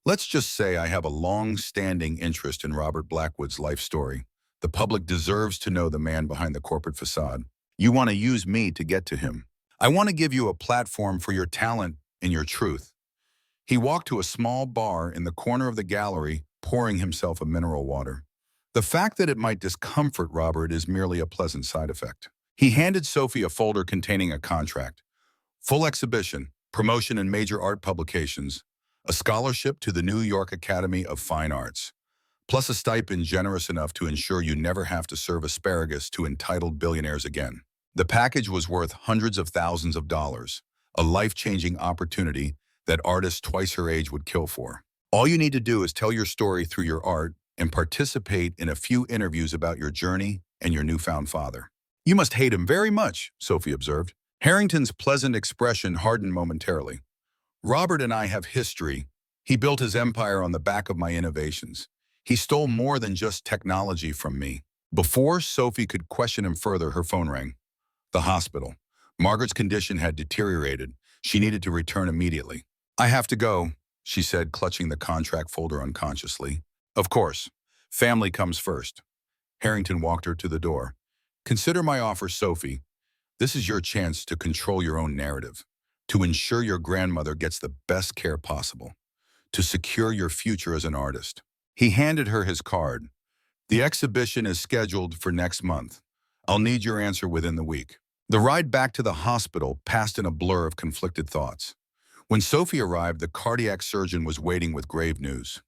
"Let's just say I have a long-standing interest in Robert Blackwood's life story. The public deserves to know the man behind the corporate facade. You want to use me to get to him. I want to give you a platform for your talent and your truth." He walked to a small bar in the corner of the gallery, pouring himself a mineral water. The fact that it might discomfort Robert is merely a pleasant side effect. He handed Sophie a folder containing a contract: full exhibition, promotion in major art publications, a scholarship to the New York Academy of Fine Arts, plus a stipend generous enough to ensure you never have to serve asparagus to entitled billionaires again. The package was worth hundreds of thousands of dollars, a life-changing opportunity that artists twice her age would kill for. "All you need to do is tell your story through your art and participate in a few interviews about your journey and your newfound father." "You must hate him very much," Sophie observed. Harrington's pleasant expression hardened momentarily. "Robert and I have history. He built his empire on the back of my innovations. He stole more than just technology from me." Before Sophie could question him further, her phone rang. The hospital. Margaret's condition had deteriorated. She needed to return immediately. "I have to go," she said, clutching the contract folder unconsciously. "Of course. Family comes first." Harrington walked her to the door. "Consider my offer, Sophie. This is your chance to control your own narrative, to ensure your grandmother gets the best care possible, to secure your future as an artist." He handed her his card. "The exhibition is scheduled for next month. I'll need your answer within the week." The ride back to the hospital passed in a blur of conflicted thoughts. When Sophie arrived, the cardiac surgeon was waiting with grave news.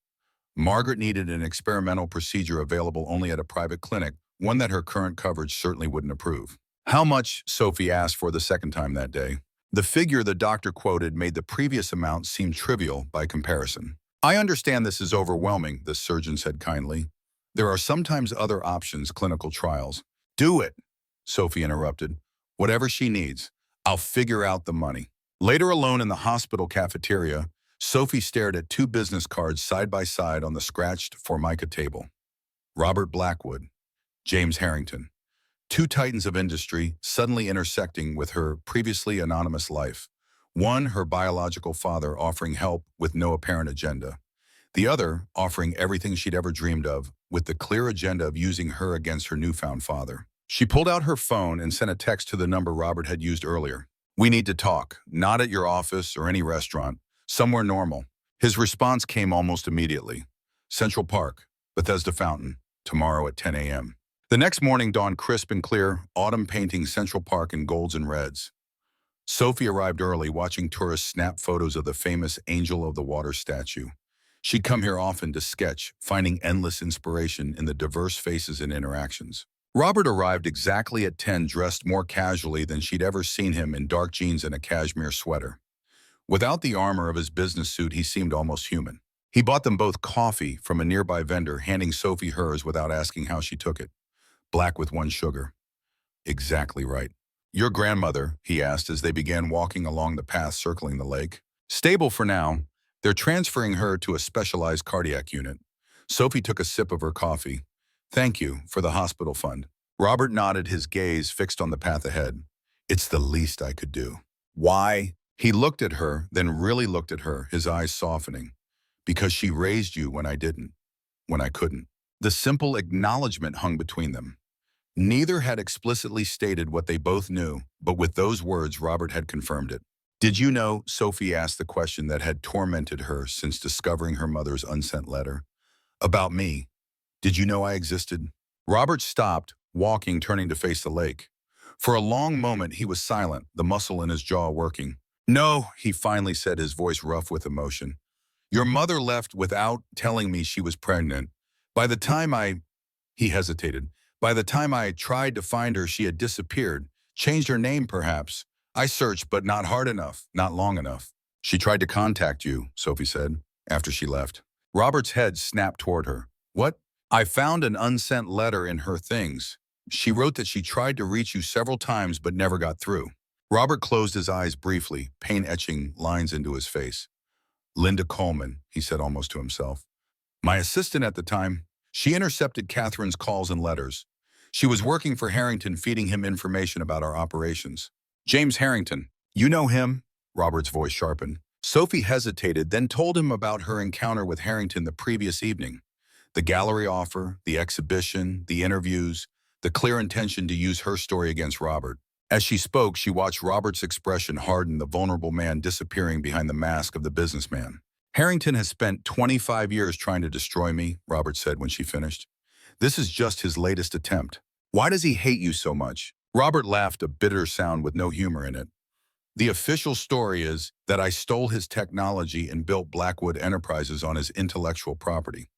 Margaret needed an experimental procedure available only at a private clinic, one that her current coverage certainly wouldn't approve. "How much?" Sophie asked for the second time that day. The figure the doctor quoted made the previous amount seem trivial by comparison. "I understand this is overwhelming," the surgeon said kindly. "There are sometimes other options, clinical trials." "Do it," Sophie interrupted. "Whatever she needs. I'll figure out the money." Later, alone in the hospital cafeteria, Sophie stared at two business cards side by side on the scratched Formica table. Robert Blackwood, James Harrington. Two titans of industry suddenly intersecting with her previously anonymous life. One, her biological father, offering help with no apparent agenda. The other, offering everything she'd ever dreamed of, with the clear agenda of using her against her newfound father. She pulled out her phone and sent a text to the number Robert had used earlier. "We need to talk, not at your office or any restaurant, somewhere normal." His response came almost immediately. "Central Park, Bethesda Fountain, tomorrow at 10 a.m. The next morning dawned crisp and clear, autumn painting Central Park in golds and reds. Sophie arrived early, watching tourists snap photos of the famous Angel of the Water statue. She'd come here often to sketch, finding endless inspiration in the diverse faces and interactions. Robert arrived exactly at 10, dressed more casually than she'd ever seen him, in dark jeans and a cashmere sweater. Without the armor of his business suit, he seemed almost human. He bought them both coffee from a nearby vendor, handing Sophie hers without asking how she took it. "Black with 1 sugar." "Exactly right." "Your grandmother?" he asked as they began walking along the path circling the lake. "Stable for now. They're transferring her to a specialized cardiac unit." Sophie took a sip of her coffee. "Thank you for the hospital fund." Robert nodded, his gaze fixed on the path ahead. "It's the least I could do." "Why?" He looked at her, then really looked at her, his eyes softening. "Because she raised you when I didn't, when I couldn't." The simple acknowledgement hung between them. Neither had explicitly stated what they both knew, but with those words, Robert had confirmed it. "Did you know?" Sophie asked the question that had tormented her since discovering her mother's unsent letter. "About me. Did you know I existed?" Robert stopped, walking, turning to face the lake. For a long moment, he was silent, the muscle in his jaw working. "No," he finally said, his voice rough with emotion. "Your mother left without telling me she was pregnant. By the time I—" He hesitated. "By the time I tried to find her, she had disappeared. Changed her name, perhaps. I searched, but not hard enough, not long enough." "She tried to contact you," Sophie said, after she left. Robert's head snapped toward her. "What?" "I found an unsent letter in her things. She wrote that she tried to reach you several times but never got through." Robert closed his eyes briefly, pain etching lines into his face. "Linda Coleman," he said almost to himself. "My assistant at the time. She intercepted Catherine's calls and letters. She was working for Harrington, feeding him information about our operations." "James Harrington. You know him?" Robert's voice sharpened. Sophie hesitated, then told him about her encounter with Harrington the previous evening. The gallery offer, the exhibition, the interviews, the clear intention to use her story against Robert. As she spoke, she watched Robert's expression harden, the vulnerable man disappearing behind the mask of the businessman. "Harrington has spent 25 years trying to destroy me," Robert said when she finished. "This is just his latest attempt. Why does he hate you so much?" Robert laughed, a bitter sound with no humor in it. "The official story is that I stole his technology and built Blackwood Enterprises on his intellectual property.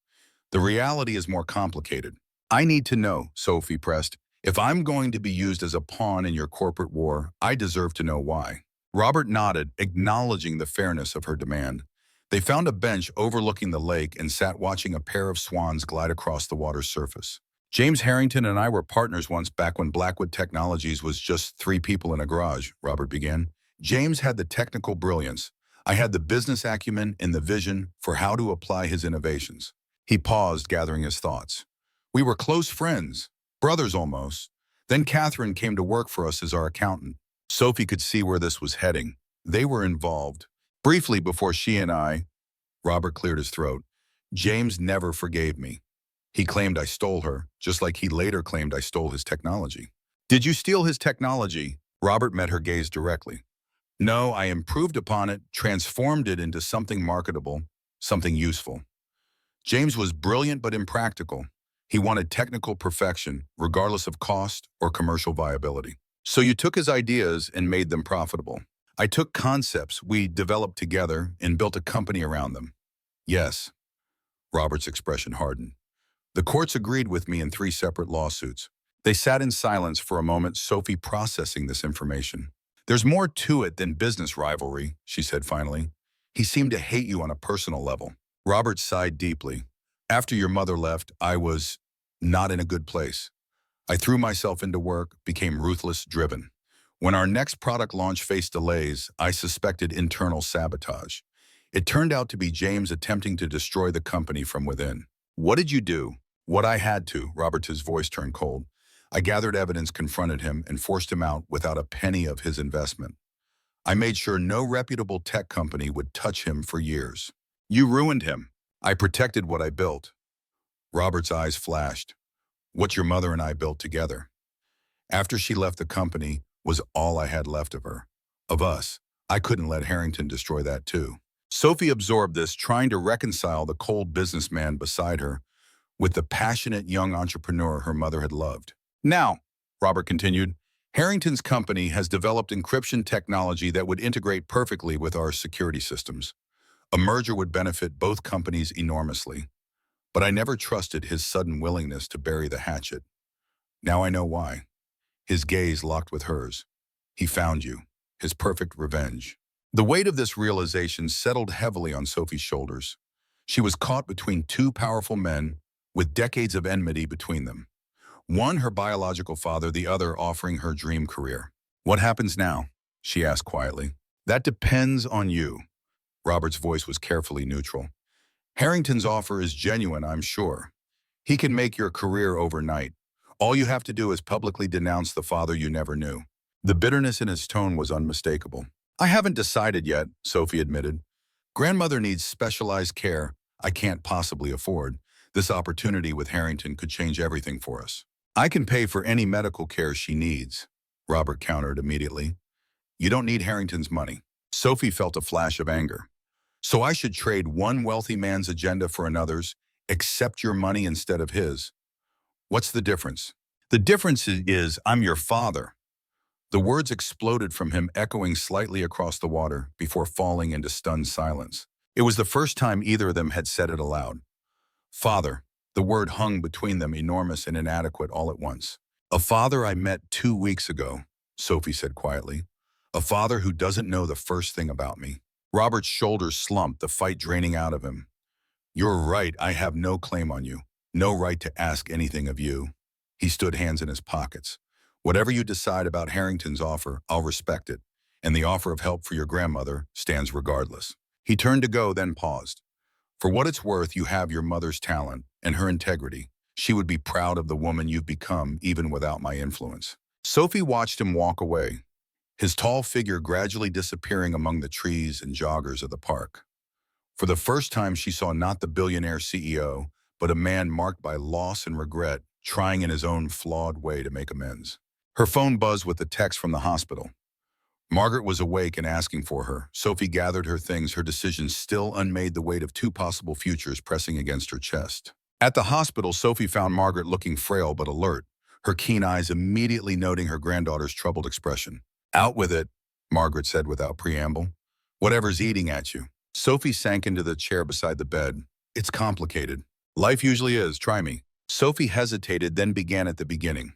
The reality is more complicated." "I need to know," Sophie pressed. "If I'm going to be used as a pawn in your corporate war, I deserve to know why." Robert nodded, acknowledging the fairness of her demand. They found a bench overlooking the lake and sat watching a pair of swans glide across the water's surface. "James Harrington and I were partners once, back when Blackwood Technologies was just 3 people in a garage," Robert began. "James had the technical brilliance. I had the business acumen and the vision for how to apply his innovations." He paused, gathering his thoughts. "We were close friends, brothers almost. Then Catherine came to work for us as our accountant." Sophie could see where this was heading. They were involved. "Briefly before she and I—" Robert cleared his throat. "James never forgave me. He claimed I stole her, just like he later claimed I stole his technology." "Did you steal his technology?" Robert met her gaze directly. "No, I improved upon it, transformed it into something marketable, something useful. James was brilliant but impractical. He wanted technical perfection, regardless of cost or commercial viability. So you took his ideas and made them profitable." "I took concepts we developed together and built a company around them." "Yes." Robert's expression hardened. "The courts agreed with me in 3 separate lawsuits." They sat in silence for a moment, Sophie processing this information. "There's more to it than business rivalry," she said finally. "He seemed to hate you on a personal level." Robert sighed deeply. "After your mother left, I was not in a good place. I threw myself into work, became ruthless, driven. When our next product launch faced delays, I suspected internal sabotage. It turned out to be James attempting to destroy the company from within." "What did you do?" "What I had to." Robert's voice turned cold. "I gathered evidence, confronted him, and forced him out without a penny of his investment. I made sure no reputable tech company would touch him for years." "You ruined him." "I protected what I built." Robert's eyes flashed. "What your mother and I built together. After she left the company was all I had left of her, of us. I couldn't let Harrington destroy that too." Sophie absorbed this, trying to reconcile the cold businessman beside her with the passionate young entrepreneur her mother had loved. "Now," Robert continued, "Harrington's company has developed encryption technology that would integrate perfectly with our security systems. A merger would benefit both companies enormously. But I never trusted his sudden willingness to bury the hatchet. Now I know why." His gaze locked with hers. "He found you, his perfect revenge." The weight of this realization settled heavily on Sophie's shoulders. She was caught between 2 powerful men with decades of enmity between them. One her biological father, the other offering her dream career. "What happens now?" she asked quietly. "That depends on you." Robert's voice was carefully neutral. "Harrington's offer is genuine, I'm sure. He can make your career overnight. All you have to do is publicly denounce the father you never knew." The bitterness in his tone was unmistakable. "I haven't decided yet," Sophie admitted. "Grandmother needs specialized care I can't possibly afford. This opportunity with Harrington could change everything for us." "I can pay for any medical care she needs," Robert countered immediately. "You don't need Harrington's money." Sophie felt a flash of anger. "So I should trade one wealthy man's agenda for another's, accept your money instead of his? What's the difference?" "The difference is I'm your father." The words exploded from him, echoing slightly across the water before falling into stunned silence. It was the first time either of them had said it aloud. Father. The word hung between them, enormous and inadequate all at once. A father I met 2 weeks ago, Sophie said quietly. A father who doesn't know the first thing about me. Robert's shoulders slumped, the fight draining out of him. You're right, I have no claim on you. No right to ask anything of you. He stood, hands in his pockets. Whatever you decide about Harrington's offer, I'll respect it. And the offer of help for your grandmother stands regardless. He turned to go, then paused. For what it's worth, you have your mother's talent and her integrity. She would be proud of the woman you've become, even without my influence. Sophie watched him walk away, his tall figure gradually disappearing among the trees and joggers of the park. For the first time, she saw not the billionaire CEO, but a man marked by loss and regret, trying in his own flawed way to make amends. Her phone buzzed with a text from the hospital. Margaret was awake and asking for her. Sophie gathered her things, her decision still unmade, the weight of two possible futures pressing against her chest. At the hospital, Sophie found Margaret looking frail but alert, her keen eyes immediately noting her granddaughter's troubled expression. Out with it, Margaret said without preamble. Whatever's eating at you. Sophie sank into the chair beside the bed. It's complicated. Life usually is, try me. Sophie hesitated, then began at the beginning.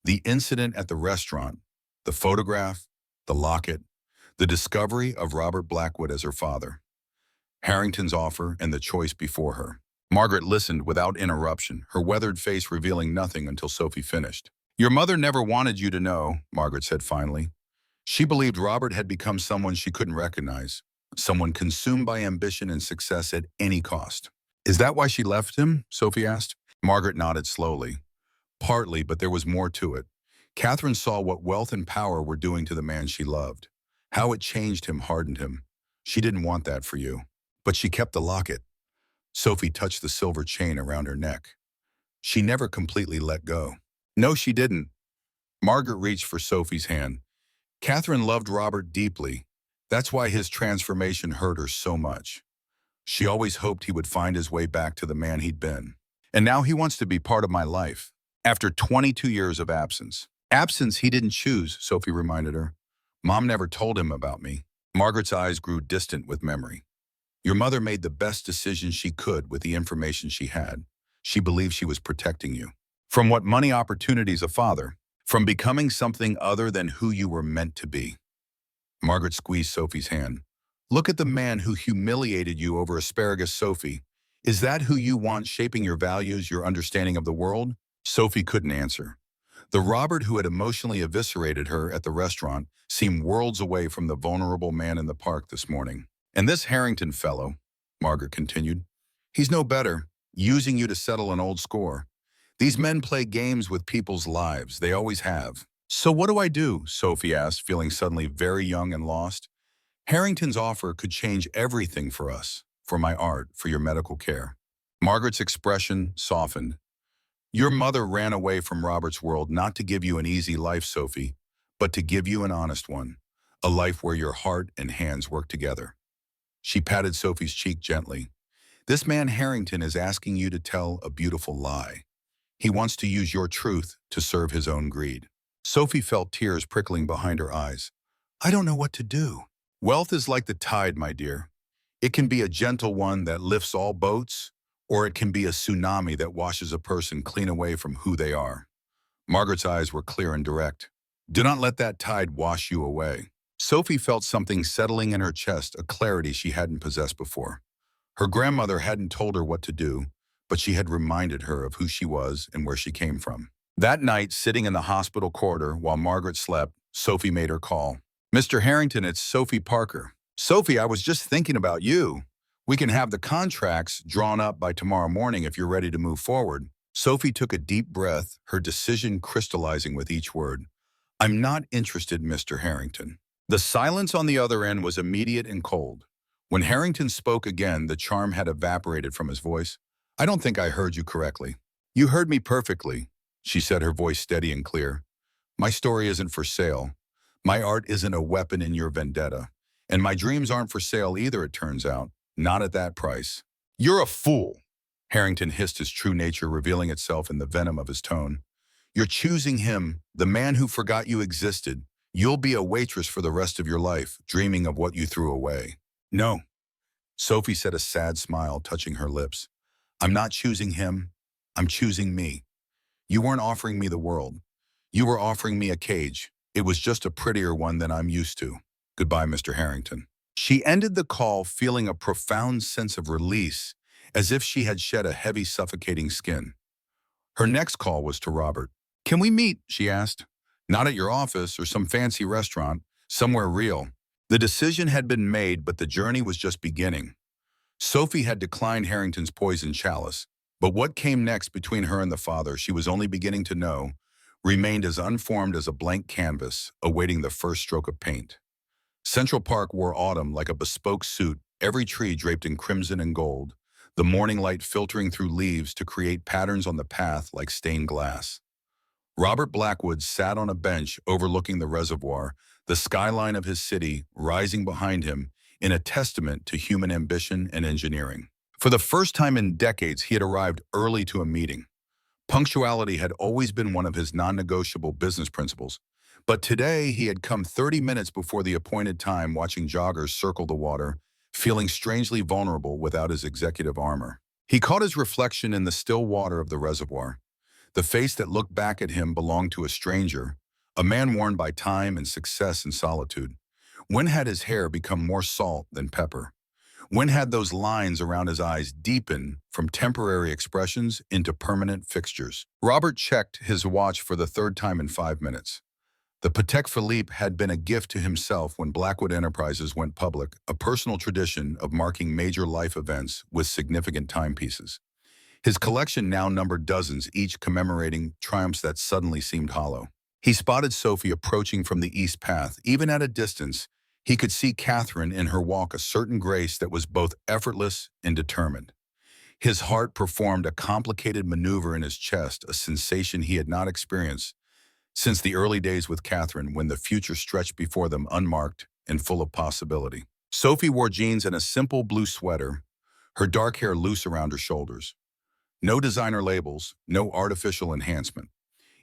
The incident at the restaurant, the photograph, the locket, the discovery of Robert Blackwood as her father, Harrington's offer, and the choice before her. Margaret listened without interruption, her weathered face revealing nothing until Sophie finished. Your mother never wanted you to know, Margaret said finally. She believed Robert had become someone she couldn't recognize, someone consumed by ambition and success at any cost. Is that why she left him? Sophie asked. Margaret nodded slowly. Partly, but there was more to it. Catherine saw what wealth and power were doing to the man she loved. How it changed him, hardened him. She didn't want that for you. But she kept the locket. Sophie touched the silver chain around her neck. She never completely let go. No, she didn't. Margaret reached for Sophie's hand. Catherine loved Robert deeply. That's why his transformation hurt her so much. She always hoped he would find his way back to the man he'd been. And now he wants to be part of my life. After 22 years of absence. Absence he didn't choose, Sophie reminded her. Mom never told him about me. Margaret's eyes grew distant with memory. Your mother made the best decision she could with the information she had. She believed she was protecting you. From what money opportunities a father, from becoming something other than who you were meant to be. Margaret squeezed Sophie's hand. Look at the man who humiliated you over asparagus, Sophie. Is that who you want shaping your values, your understanding of the world? Sophie couldn't answer. The Robert who had emotionally eviscerated her at the restaurant seemed worlds away from the vulnerable man in the park this morning. And this Harrington fellow, Margaret continued, he's no better, using you to settle an old score. These men play games with people's lives. They always have. So what do I do? Sophie asked, feeling suddenly very young and lost. Harrington's offer could change everything for us, for my art, for your medical care. Margaret's expression softened. Your mother ran away from Robert's world not to give you an easy life, Sophie, but to give you an honest one, a life where your heart and hands work together. She patted Sophie's cheek gently. This man Harrington is asking you to tell a beautiful lie. He wants to use your truth to serve his own greed. Sophie felt tears prickling behind her eyes. I don't know what to do. Wealth is like the tide, my dear. It can be a gentle one that lifts all boats, or it can be a tsunami that washes a person clean away from who they are. Margaret's eyes were clear and direct. Do not let that tide wash you away. Sophie felt something settling in her chest, a clarity she hadn't possessed before. Her grandmother hadn't told her what to do, but she had reminded her of who she was and where she came from. That night, sitting in the hospital corridor while Margaret slept, Sophie made her call. Mr. Harrington, it's Sophie Parker. Sophie, I was just thinking about you. We can have the contracts drawn up by tomorrow morning if you're ready to move forward. Sophie took a deep breath, her decision crystallizing with each word. I'm not interested, Mr. Harrington. The silence on the other end was immediate and cold. When Harrington spoke again, the charm had evaporated from his voice. I don't think I heard you correctly. You heard me perfectly, she said, her voice steady and clear. My story isn't for sale. My art isn't a weapon in your vendetta. And my dreams aren't for sale either, it turns out. Not at that price. You're a fool, Harrington hissed, his true nature revealing itself in the venom of his tone. You're choosing him, the man who forgot you existed, You'll be a waitress for the rest of your life, dreaming of what you threw away. No, Sophie said, a sad smile touching her lips. I'm not choosing him. I'm choosing me. You weren't offering me the world. You were offering me a cage. It was just a prettier one than I'm used to. Goodbye, Mr. Harrington. She ended the call feeling a profound sense of release, as if she had shed a heavy, suffocating skin. Her next call was to Robert. Can we meet? She asked. Not at your office or some fancy restaurant, somewhere real. The decision had been made, but the journey was just beginning. Sophie had declined Harrington's poison chalice, but what came next between her and the father she was only beginning to know remained as unformed as a blank canvas, awaiting the first stroke of paint. Central Park wore autumn like a bespoke suit, every tree draped in crimson and gold, the morning light filtering through leaves to create patterns on the path like stained glass. Robert Blackwood sat on a bench overlooking the reservoir, the skyline of his city rising behind him in a testament to human ambition and engineering. For the first time in decades, he had arrived early to a meeting. Punctuality had always been one of his non-negotiable business principles, but today he had come 30 minutes before the appointed time, watching joggers circle the water, feeling strangely vulnerable without his executive armor. He caught his reflection in the still water of the reservoir. The face that looked back at him belonged to a stranger, a man worn by time and success and solitude. When had his hair become more salt than pepper? When had those lines around his eyes deepened from temporary expressions into permanent fixtures? Robert checked his watch for the third time in 5 minutes. The Patek Philippe had been a gift to himself when Blackwood Enterprises went public, a personal tradition of marking major life events with significant timepieces. His collection now numbered dozens, each commemorating triumphs that suddenly seemed hollow. He spotted Sophie approaching from the east path. Even at a distance, he could see Catherine in her walk, a certain grace that was both effortless and determined. His heart performed a complicated maneuver in his chest, a sensation he had not experienced since the early days with Catherine, when the future stretched before them unmarked and full of possibility. Sophie wore jeans and a simple blue sweater, her dark hair loose around her shoulders. No designer labels, no artificial enhancement.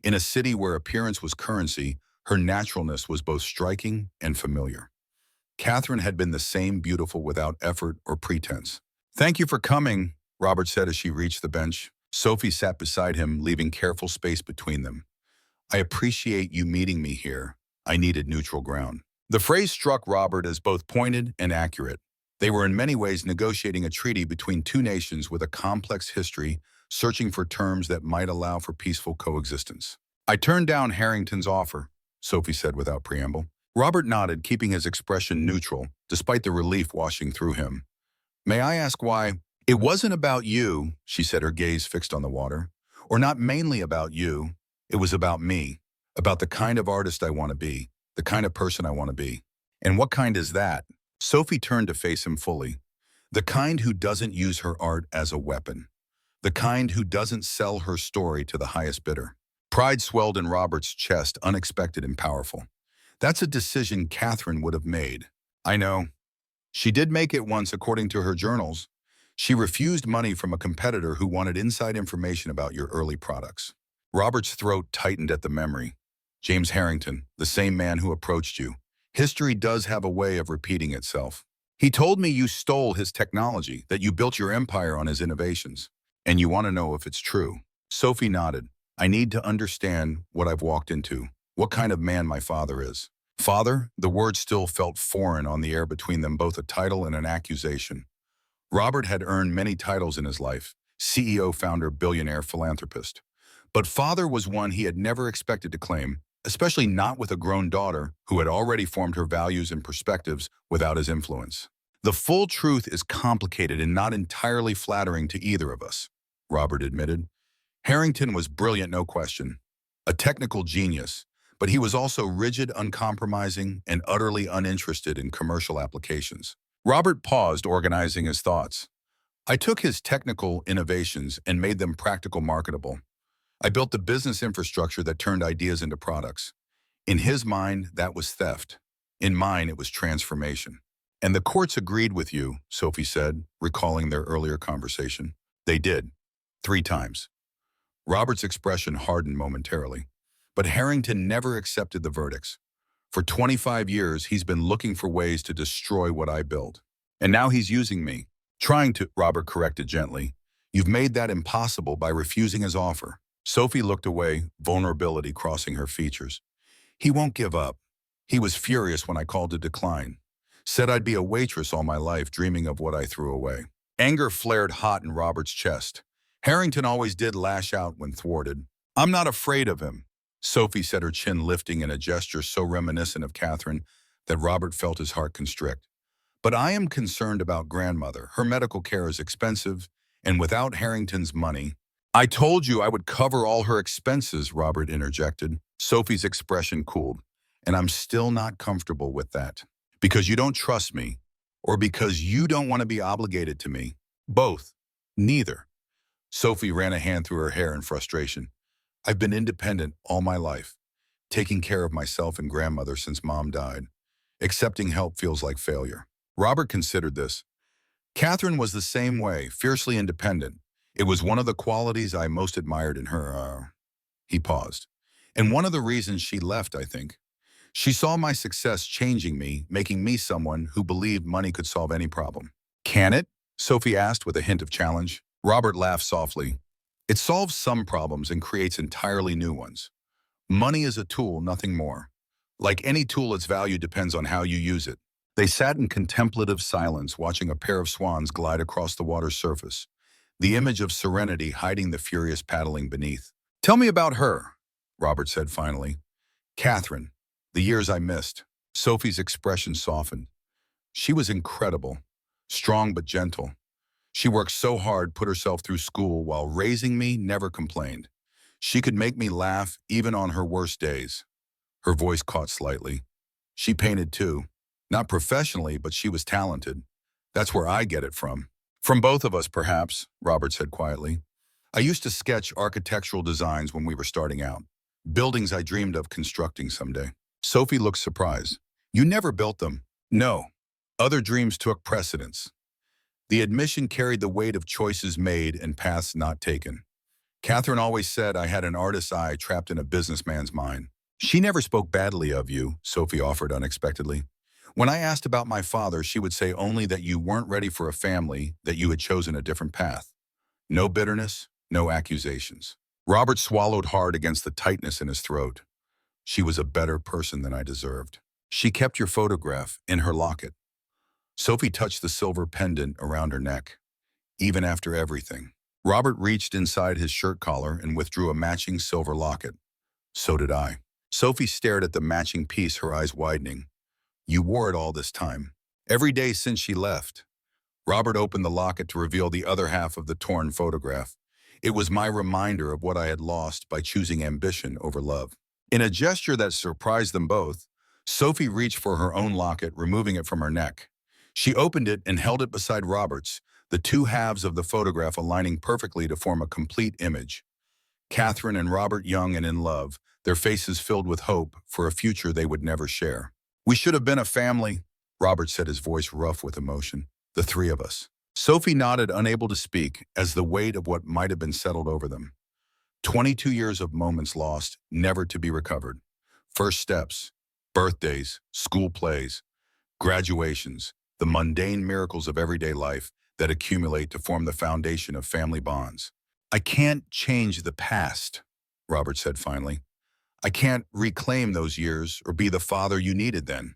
In a city where appearance was currency, her naturalness was both striking and familiar. Catherine had been the same, beautiful without effort or pretense. Thank you for coming, Robert said as she reached the bench. Sophie sat beside him, leaving careful space between them. I appreciate you meeting me here. I needed neutral ground. The phrase struck Robert as both pointed and accurate. They were in many ways negotiating a treaty between two nations with a complex history, searching for terms that might allow for peaceful coexistence. I turned down Harrington's offer, Sophie said without preamble. Robert nodded, keeping his expression neutral, despite the relief washing through him. May I ask why? It wasn't about you, she said, her gaze fixed on the water. Or not mainly about you. It was about me, about the kind of artist I want to be, the kind of person I want to be. And what kind is that? Sophie turned to face him fully. The kind who doesn't use her art as a weapon. The kind who doesn't sell her story to the highest bidder. Pride swelled in Robert's chest, unexpected and powerful. That's a decision Catherine would have made. I know. She did make it once, according to her journals. She refused money from a competitor who wanted inside information about your early products. Robert's throat tightened at the memory. James Harrington, the same man who approached you. History does have a way of repeating itself. He told me you stole his technology, that you built your empire on his innovations. And you want to know if it's true. Sophie nodded. I need to understand what I've walked into, what kind of man my father is. Father, the word still felt foreign on the air between them, both a title and an accusation. Robert had earned many titles in his life, CEO, founder, billionaire, philanthropist. But father was one he had never expected to claim, especially not with a grown daughter who had already formed her values and perspectives without his influence. The full truth is complicated and not entirely flattering to either of us, Robert admitted. Harrington was brilliant, no question, a technical genius, but he was also rigid, uncompromising, and utterly uninterested in commercial applications. Robert paused, organizing his thoughts. I took his technical innovations and made them practical, marketable. I built the business infrastructure that turned ideas into products. In his mind, that was theft. In mine, it was transformation. And the courts agreed with you, Sophie said, recalling their earlier conversation. They did. 3 times. Robert's expression hardened momentarily. But Harrington never accepted the verdicts. For 25 years, he's been looking for ways to destroy what I built. And now he's using me. Trying to, Robert corrected gently. You've made that impossible by refusing his offer. Sophie looked away, vulnerability crossing her features. He won't give up. He was furious when I called to decline. Said I'd be a waitress all my life, dreaming of what I threw away. Anger flared hot in Robert's chest. Harrington always did lash out when thwarted. I'm not afraid of him, Sophie said, her chin lifting in a gesture so reminiscent of Catherine that Robert felt his heart constrict. But I am concerned about grandmother. Her medical care is expensive, and without Harrington's money— I told you I would cover all her expenses, Robert interjected. Sophie's expression cooled. And I'm still not comfortable with that. Because you don't trust me, or because you don't want to be obligated to me. Both. Neither. Sophie ran a hand through her hair in frustration. I've been independent all my life, taking care of myself and grandmother since Mom died. Accepting help feels like failure. Robert considered this. Catherine was the same way, fiercely independent. It was one of the qualities I most admired in her. He paused. And one of the reasons she left, I think. She saw my success changing me, making me someone who believed money could solve any problem. Can it? Sophie asked with a hint of challenge. Robert laughed softly. It solves some problems and creates entirely new ones. Money is a tool, nothing more. Like any tool, its value depends on how you use it. They sat in contemplative silence, watching a pair of swans glide across the water's surface, the image of serenity hiding the furious paddling beneath. Tell me about her, Robert said finally. Catherine, the years I missed. Sophie's expression softened. She was incredible, strong but gentle. She worked so hard, put herself through school while raising me, never complained. She could make me laugh even on her worst days. Her voice caught slightly. She painted too. Not professionally, but she was talented. That's where I get it from. From both of us, perhaps, Robert said quietly. I used to sketch architectural designs when we were starting out. Buildings I dreamed of constructing someday. Sophie looked surprised. You never built them? No. Other dreams took precedence. The admission carried the weight of choices made and paths not taken. Catherine always said I had an artist's eye trapped in a businessman's mind. She never spoke badly of you, Sophie offered unexpectedly. When I asked about my father, she would say only that you weren't ready for a family, that you had chosen a different path. No bitterness, no accusations. Robert swallowed hard against the tightness in his throat. She was a better person than I deserved. She kept your photograph in her locket. Sophie touched the silver pendant around her neck. Even after everything. Robert reached inside his shirt collar and withdrew a matching silver locket. So did I. Sophie stared at the matching piece, her eyes widening. You wore it all this time. Every day since she left. Robert opened the locket to reveal the other half of the torn photograph. It was my reminder of what I had lost by choosing ambition over love. In a gesture that surprised them both, Sophie reached for her own locket, removing it from her neck. She opened it and held it beside Robert's, the two halves of the photograph aligning perfectly to form a complete image. Catherine and Robert, young and in love, their faces filled with hope for a future they would never share. We should have been a family, Robert said, his voice rough with emotion. The three of us. Sophie nodded, unable to speak, as the weight of what might have been settled over them. 22 years of moments lost, never to be recovered. First steps, birthdays, school plays, graduations, the mundane miracles of everyday life that accumulate to form the foundation of family bonds. I can't change the past, Robert said finally. I can't reclaim those years or be the father you needed then.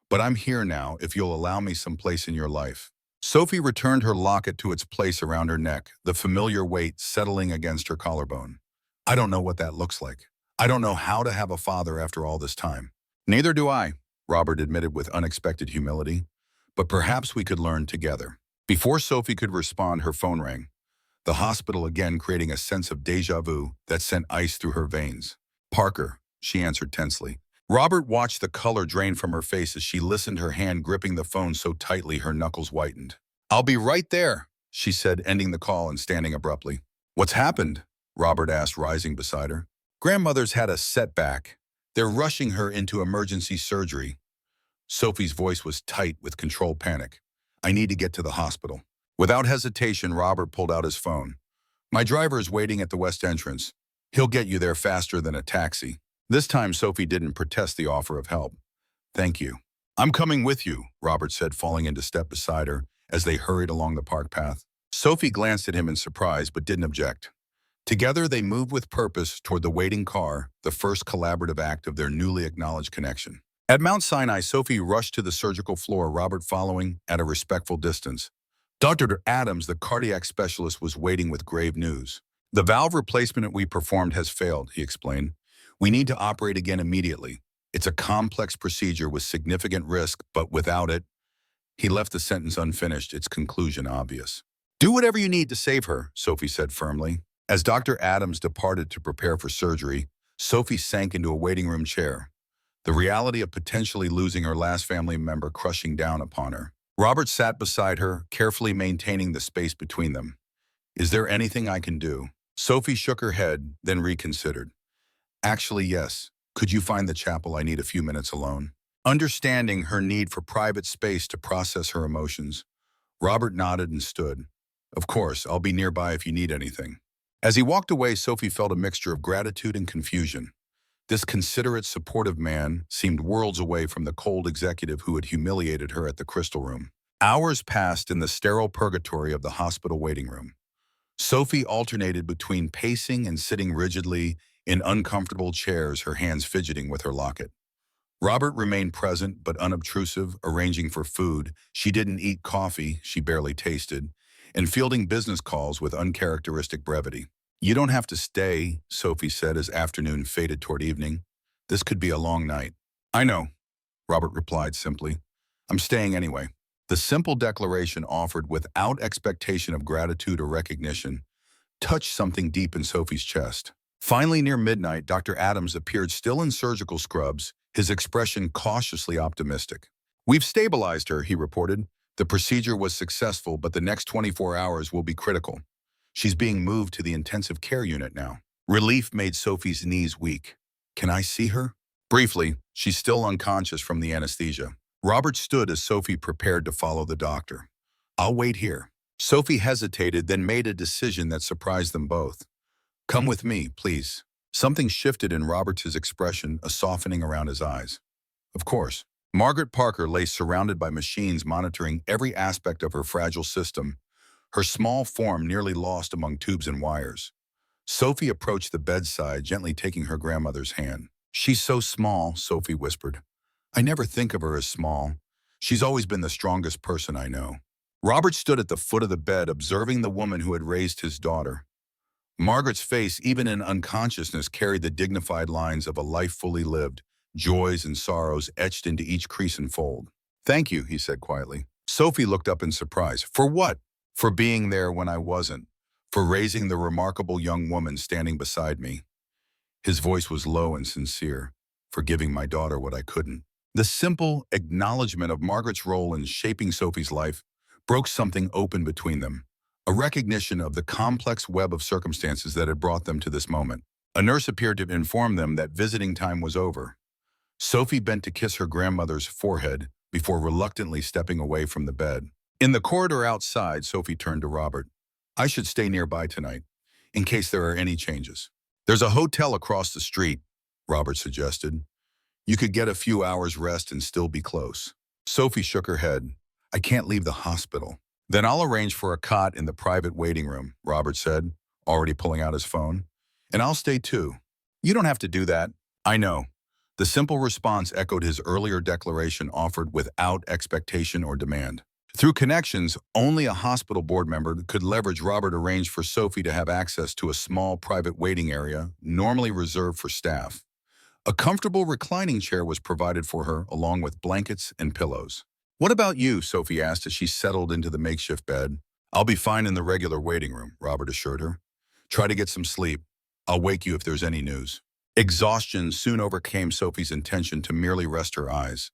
But I'm here now if you'll allow me some place in your life. Sophie returned her locket to its place around her neck, the familiar weight settling against her collarbone. I don't know what that looks like. I don't know how to have a father after all this time. Neither do I, Robert admitted with unexpected humility. But perhaps we could learn together. Before Sophie could respond, her phone rang. The hospital again, creating a sense of déjà vu that sent ice through her veins. Parker, she answered tensely. Robert watched the color drain from her face as she listened, her hand gripping the phone so tightly her knuckles whitened. I'll be right there, she said, ending the call and standing abruptly. What's happened? Robert asked, rising beside her. Grandmother's had a setback. They're rushing her into emergency surgery. Sophie's voice was tight with controlled panic. I need to get to the hospital. Without hesitation, Robert pulled out his phone. My driver is waiting at the west entrance. He'll get you there faster than a taxi. This time, Sophie didn't protest the offer of help. Thank you. I'm coming with you, Robert said, falling into step beside her as they hurried along the park path. Sophie glanced at him in surprise but didn't object. Together, they moved with purpose toward the waiting car, the first collaborative act of their newly acknowledged connection. At Mount Sinai, Sophie rushed to the surgical floor, Robert following at a respectful distance. Dr. Adams, the cardiac specialist, was waiting with grave news. The valve replacement we performed has failed, he explained. We need to operate again immediately. It's a complex procedure with significant risk, but without it, he left the sentence unfinished, its conclusion obvious. Do whatever you need to save her, Sophie said firmly. As Dr. Adams departed to prepare for surgery, Sophie sank into a waiting room chair, the reality of potentially losing her last family member crushing down upon her. Robert sat beside her, carefully maintaining the space between them. Is there anything I can do? Sophie shook her head, then reconsidered. Actually, yes. Could you find the chapel? I need a few minutes alone. Understanding her need for private space to process her emotions, Robert nodded and stood. Of course, I'll be nearby if you need anything. As he walked away, Sophie felt a mixture of gratitude and confusion. This considerate, supportive man seemed worlds away from the cold executive who had humiliated her at the Crystal Room. Hours passed in the sterile purgatory of the hospital waiting room. Sophie alternated between pacing and sitting rigidly in uncomfortable chairs, her hands fidgeting with her locket. Robert remained present but unobtrusive, arranging for food. She didn't eat coffee, she barely tasted, and fielding business calls with uncharacteristic brevity. You don't have to stay, Sophie said as afternoon faded toward evening. This could be a long night. I know, Robert replied simply. I'm staying anyway. The simple declaration, offered without expectation of gratitude or recognition, touched something deep in Sophie's chest. Finally, near midnight, Dr. Adams appeared, still in surgical scrubs, his expression cautiously optimistic. We've stabilized her, he reported. The procedure was successful, but the next 24 hours will be critical. She's being moved to the intensive care unit now. Relief made Sophie's knees weak. Can I see her? Briefly, she's still unconscious from the anesthesia. Robert stood as Sophie prepared to follow the doctor. I'll wait here. Sophie hesitated, then made a decision that surprised them both. Come with me, please. Something shifted in Robert's expression, a softening around his eyes. Of course. Margaret Parker lay surrounded by machines monitoring every aspect of her fragile system, her small form nearly lost among tubes and wires. Sophie approached the bedside, gently taking her grandmother's hand. She's so small, Sophie whispered. I never think of her as small. She's always been the strongest person I know. Robert stood at the foot of the bed, observing the woman who had raised his daughter. Margaret's face, even in unconsciousness, carried the dignified lines of a life fully lived, joys and sorrows etched into each crease and fold. Thank you, he said quietly. Sophie looked up in surprise. For what? For being there when I wasn't. For raising the remarkable young woman standing beside me. His voice was low and sincere. For giving my daughter what I couldn't. The simple acknowledgement of Margaret's role in shaping Sophie's life broke something open between them. A recognition of the complex web of circumstances that had brought them to this moment. A nurse appeared to inform them that visiting time was over. Sophie bent to kiss her grandmother's forehead before reluctantly stepping away from the bed. In the corridor outside, Sophie turned to Robert. I should stay nearby tonight, in case there are any changes. There's a hotel across the street, Robert suggested. You could get a few hours rest and still be close. Sophie shook her head. I can't leave the hospital. Then I'll arrange for a cot in the private waiting room, Robert said, already pulling out his phone. And I'll stay too. You don't have to do that. I know. The simple response echoed his earlier declaration, offered without expectation or demand. Through connections, only a hospital board member could leverage. Robert arranged for Sophie to have access to a small private waiting area, normally reserved for staff. A comfortable reclining chair was provided for her, along with blankets and pillows. What about you? Sophie asked as she settled into the makeshift bed. I'll be fine in the regular waiting room, Robert assured her. Try to get some sleep. I'll wake you if there's any news. Exhaustion soon overcame Sophie's intention to merely rest her eyes.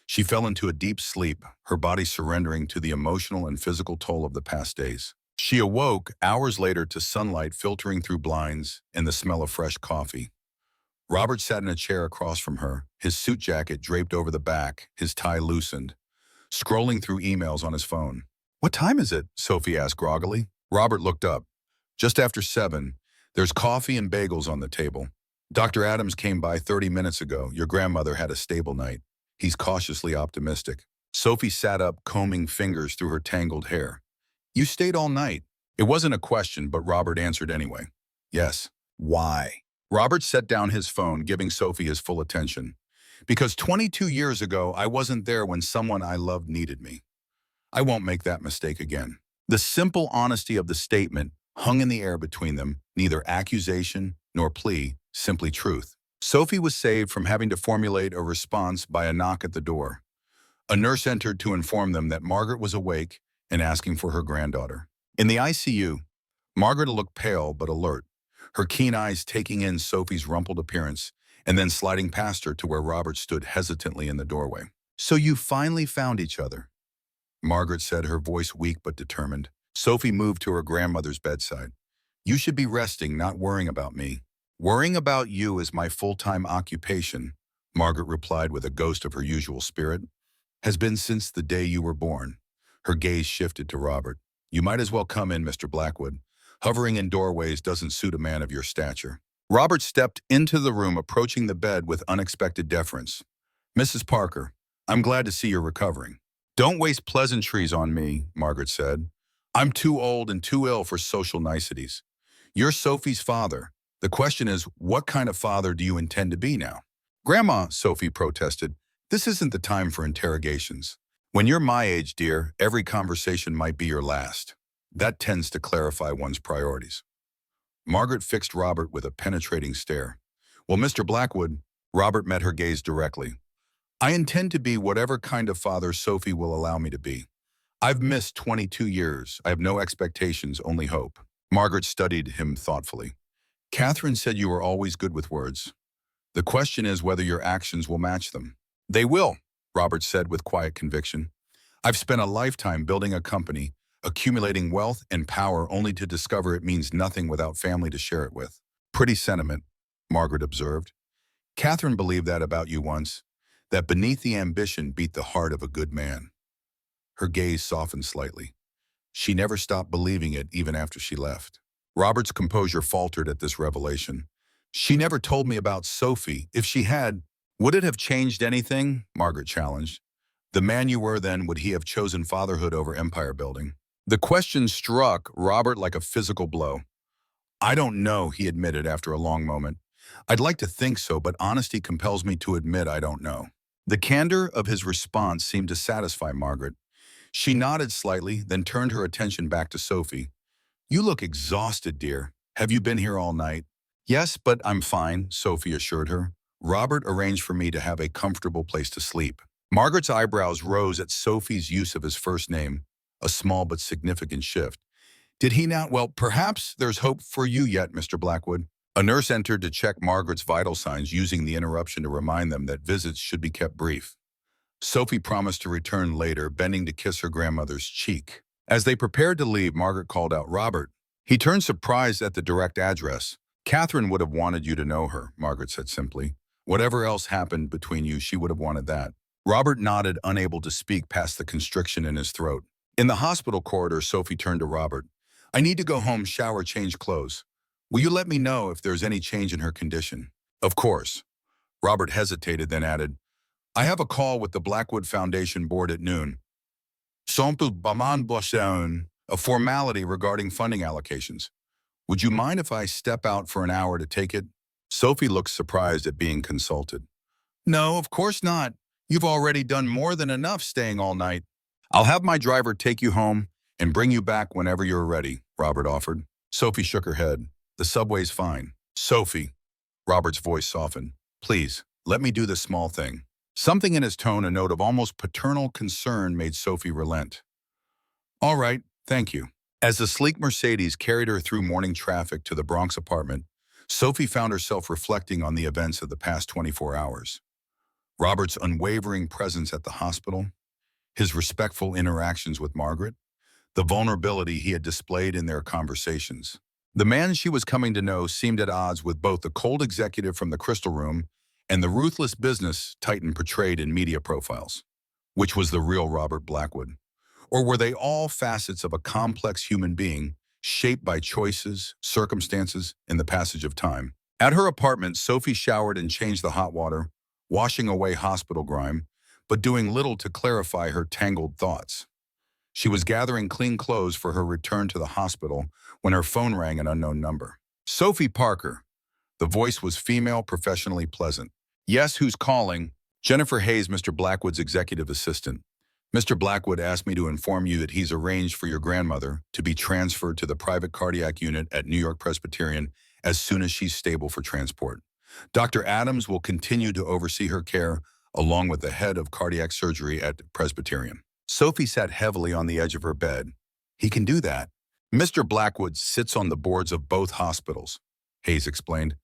She fell into a deep sleep, her body surrendering to the emotional and physical toll of the past days. She awoke hours later to sunlight filtering through blinds and the smell of fresh coffee. Robert sat in a chair across from her, his suit jacket draped over the back, his tie loosened, scrolling through emails on his phone. What time is it? Sophie asked groggily. Robert looked up. Just after 7. There's coffee and bagels on the table. Dr. Adams came by 30 minutes ago. Your grandmother had a stable night. He's cautiously optimistic. Sophie sat up, combing fingers through her tangled hair. You stayed all night. It wasn't a question, but Robert answered anyway. Yes. Why? Robert set down his phone, giving Sophie his full attention. Because 22 years ago, I wasn't there when someone I loved needed me. I won't make that mistake again. The simple honesty of the statement hung in the air between them, neither accusation nor plea, simply truth. Sophie was saved from having to formulate a response by a knock at the door. A nurse entered to inform them that Margaret was awake and asking for her granddaughter. In the ICU, Margaret looked pale but alert, her keen eyes taking in Sophie's rumpled appearance and then sliding past her to where Robert stood hesitantly in the doorway. So you finally found each other, Margaret said, her voice weak but determined. Sophie moved to her grandmother's bedside. You should be resting, not worrying about me. Worrying about you is my full-time occupation, Margaret replied with a ghost of her usual spirit. Has been since the day you were born. Her gaze shifted to Robert. You might as well come in, Mr. Blackwood. Hovering in doorways doesn't suit a man of your stature. Robert stepped into the room, approaching the bed with unexpected deference. Mrs. Parker, I'm glad to see you're recovering. Don't waste pleasantries on me, Margaret said. I'm too old and too ill for social niceties. You're Sophie's father. The question is, what kind of father do you intend to be now? Grandma, Sophie protested, this isn't the time for interrogations. When you're my age, dear, every conversation might be your last. That tends to clarify one's priorities. Margaret fixed Robert with a penetrating stare. Well, Mr. Blackwood, Robert met her gaze directly. I intend to be whatever kind of father Sophie will allow me to be. I've missed 22 years. I have no expectations, only hope. Margaret studied him thoughtfully. Catherine said you were always good with words. The question is whether your actions will match them. They will, Robert said with quiet conviction. I've spent a lifetime building a company, accumulating wealth and power only to discover it means nothing without family to share it with. Pretty sentiment, Margaret observed. Catherine believed that about you once, that beneath the ambition beat the heart of a good man. Her gaze softened slightly. She never stopped believing it even after she left. Robert's composure faltered at this revelation. She never told me about Sophie. If she had, would it have changed anything? Margaret challenged. The man you were then, would he have chosen fatherhood over empire building? The question struck Robert like a physical blow. I don't know, he admitted after a long moment. I'd like to think so, but honesty compels me to admit I don't know. The candor of his response seemed to satisfy Margaret. She nodded slightly, then turned her attention back to Sophie. You look exhausted, dear. Have you been here all night? Yes, but I'm fine, Sophie assured her. Robert arranged for me to have a comfortable place to sleep. Margaret's eyebrows rose at Sophie's use of his first name, a small but significant shift. Did he not? Well, perhaps there's hope for you yet, Mr. Blackwood. A nurse entered to check Margaret's vital signs, using the interruption to remind them that visits should be kept brief. Sophie promised to return later, bending to kiss her grandmother's cheek. As they prepared to leave, Margaret called out, Robert. He turned surprised at the direct address. Catherine would have wanted you to know her, Margaret said simply. Whatever else happened between you, she would have wanted that. Robert nodded, unable to speak past the constriction in his throat. In the hospital corridor, Sophie turned to Robert. I need to go home, shower, change clothes. Will you let me know if there's any change in her condition? Of course. Robert hesitated, then added, I have a call with the Blackwood Foundation board at noon. A formality regarding funding allocations. Would you mind if I step out for an hour to take it? Sophie looked surprised at being consulted. No, of course not. You've already done more than enough staying all night. I'll have my driver take you home and bring you back whenever you're ready, Robert offered. Sophie shook her head. The subway's fine. Sophie, Robert's voice softened. Please, let me do this small thing. Something in his tone, a note of almost paternal concern, made Sophie relent. All right, thank you. As the sleek Mercedes carried her through morning traffic to the Bronx apartment, Sophie found herself reflecting on the events of the past 24 hours. Robert's unwavering presence at the hospital, his respectful interactions with Margaret, the vulnerability he had displayed in their conversations. The man she was coming to know seemed at odds with both the cold executive from the Crystal Room and the ruthless business titan portrayed in media profiles. Which was the real Robert Blackwood? Or were they all facets of a complex human being shaped by choices, circumstances, and the passage of time? At her apartment, Sophie showered and changed the hot water, washing away hospital grime, but doing little to clarify her tangled thoughts. She was gathering clean clothes for her return to the hospital when her phone rang an unknown number. Sophie Parker. The voice was female, professionally pleasant. Yes, who's calling? Jennifer Hayes, Mr. Blackwood's executive assistant. Mr. Blackwood asked me to inform you that he's arranged for your grandmother to be transferred to the private cardiac unit at New York Presbyterian as soon as she's stable for transport. Dr. Adams will continue to oversee her care along with the head of cardiac surgery at Presbyterian. Sophie sat heavily on the edge of her bed. He can do that. Mr. Blackwood sits on the boards of both hospitals, Hayes explained.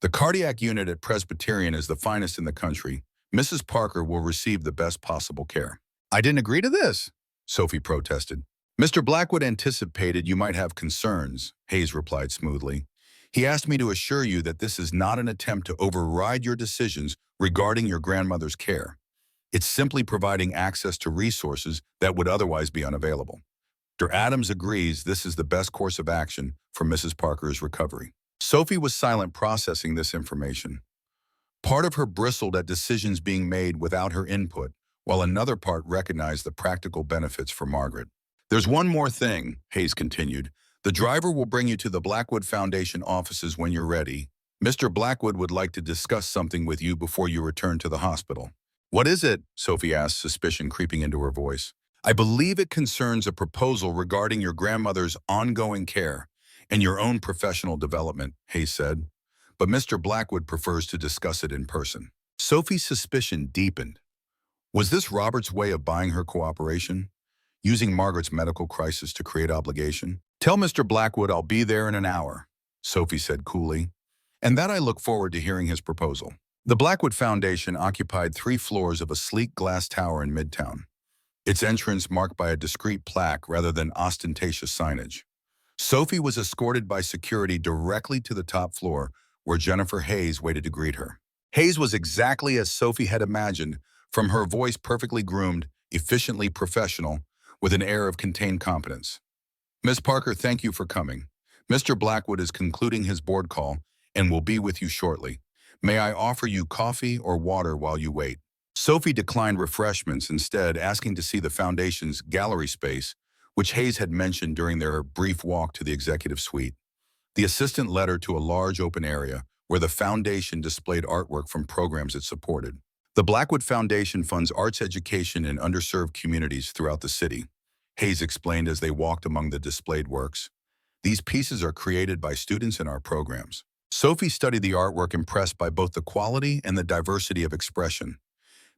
The cardiac unit at Presbyterian is the finest in the country. Mrs. Parker will receive the best possible care. I didn't agree to this, Sophie protested. Mr. Blackwood anticipated you might have concerns, Hayes replied smoothly. He asked me to assure you that this is not an attempt to override your decisions regarding your grandmother's care. It's simply providing access to resources that would otherwise be unavailable. Dr. Adams agrees this is the best course of action for Mrs. Parker's recovery. Sophie was silent processing this information. Part of her bristled at decisions being made without her input, while another part recognized the practical benefits for Margaret. There's one more thing, Hayes continued. The driver will bring you to the Blackwood Foundation offices when you're ready. Mr. Blackwood would like to discuss something with you before you return to the hospital. What is it? Sophie asked, suspicion creeping into her voice. I believe it concerns a proposal regarding your grandmother's ongoing care and your own professional development, Hayes said. But Mr. Blackwood prefers to discuss it in person. Sophie's suspicion deepened. Was this Robert's way of buying her cooperation? Using Margaret's medical crisis to create obligation? Tell Mr. Blackwood I'll be there in an hour, Sophie said coolly, and that I look forward to hearing his proposal. The Blackwood Foundation occupied 3 floors of a sleek glass tower in Midtown, its entrance marked by a discreet plaque rather than ostentatious signage. Sophie was escorted by security directly to the top floor, where Jennifer Hayes waited to greet her. Hayes was exactly as Sophie had imagined, from her voice perfectly groomed, efficiently professional, with an air of contained competence. Miss Parker, thank you for coming. Mr. Blackwood is concluding his board call and will be with you shortly. May I offer you coffee or water while you wait? Sophie declined refreshments, instead asking to see the Foundation's gallery space, which Hayes had mentioned during their brief walk to the executive suite. The assistant led her to a large open area where the Foundation displayed artwork from programs it supported. The Blackwood Foundation funds arts education in underserved communities throughout the city, Hayes explained as they walked among the displayed works. These pieces are created by students in our programs. Sophie studied the artwork, impressed by both the quality and the diversity of expression.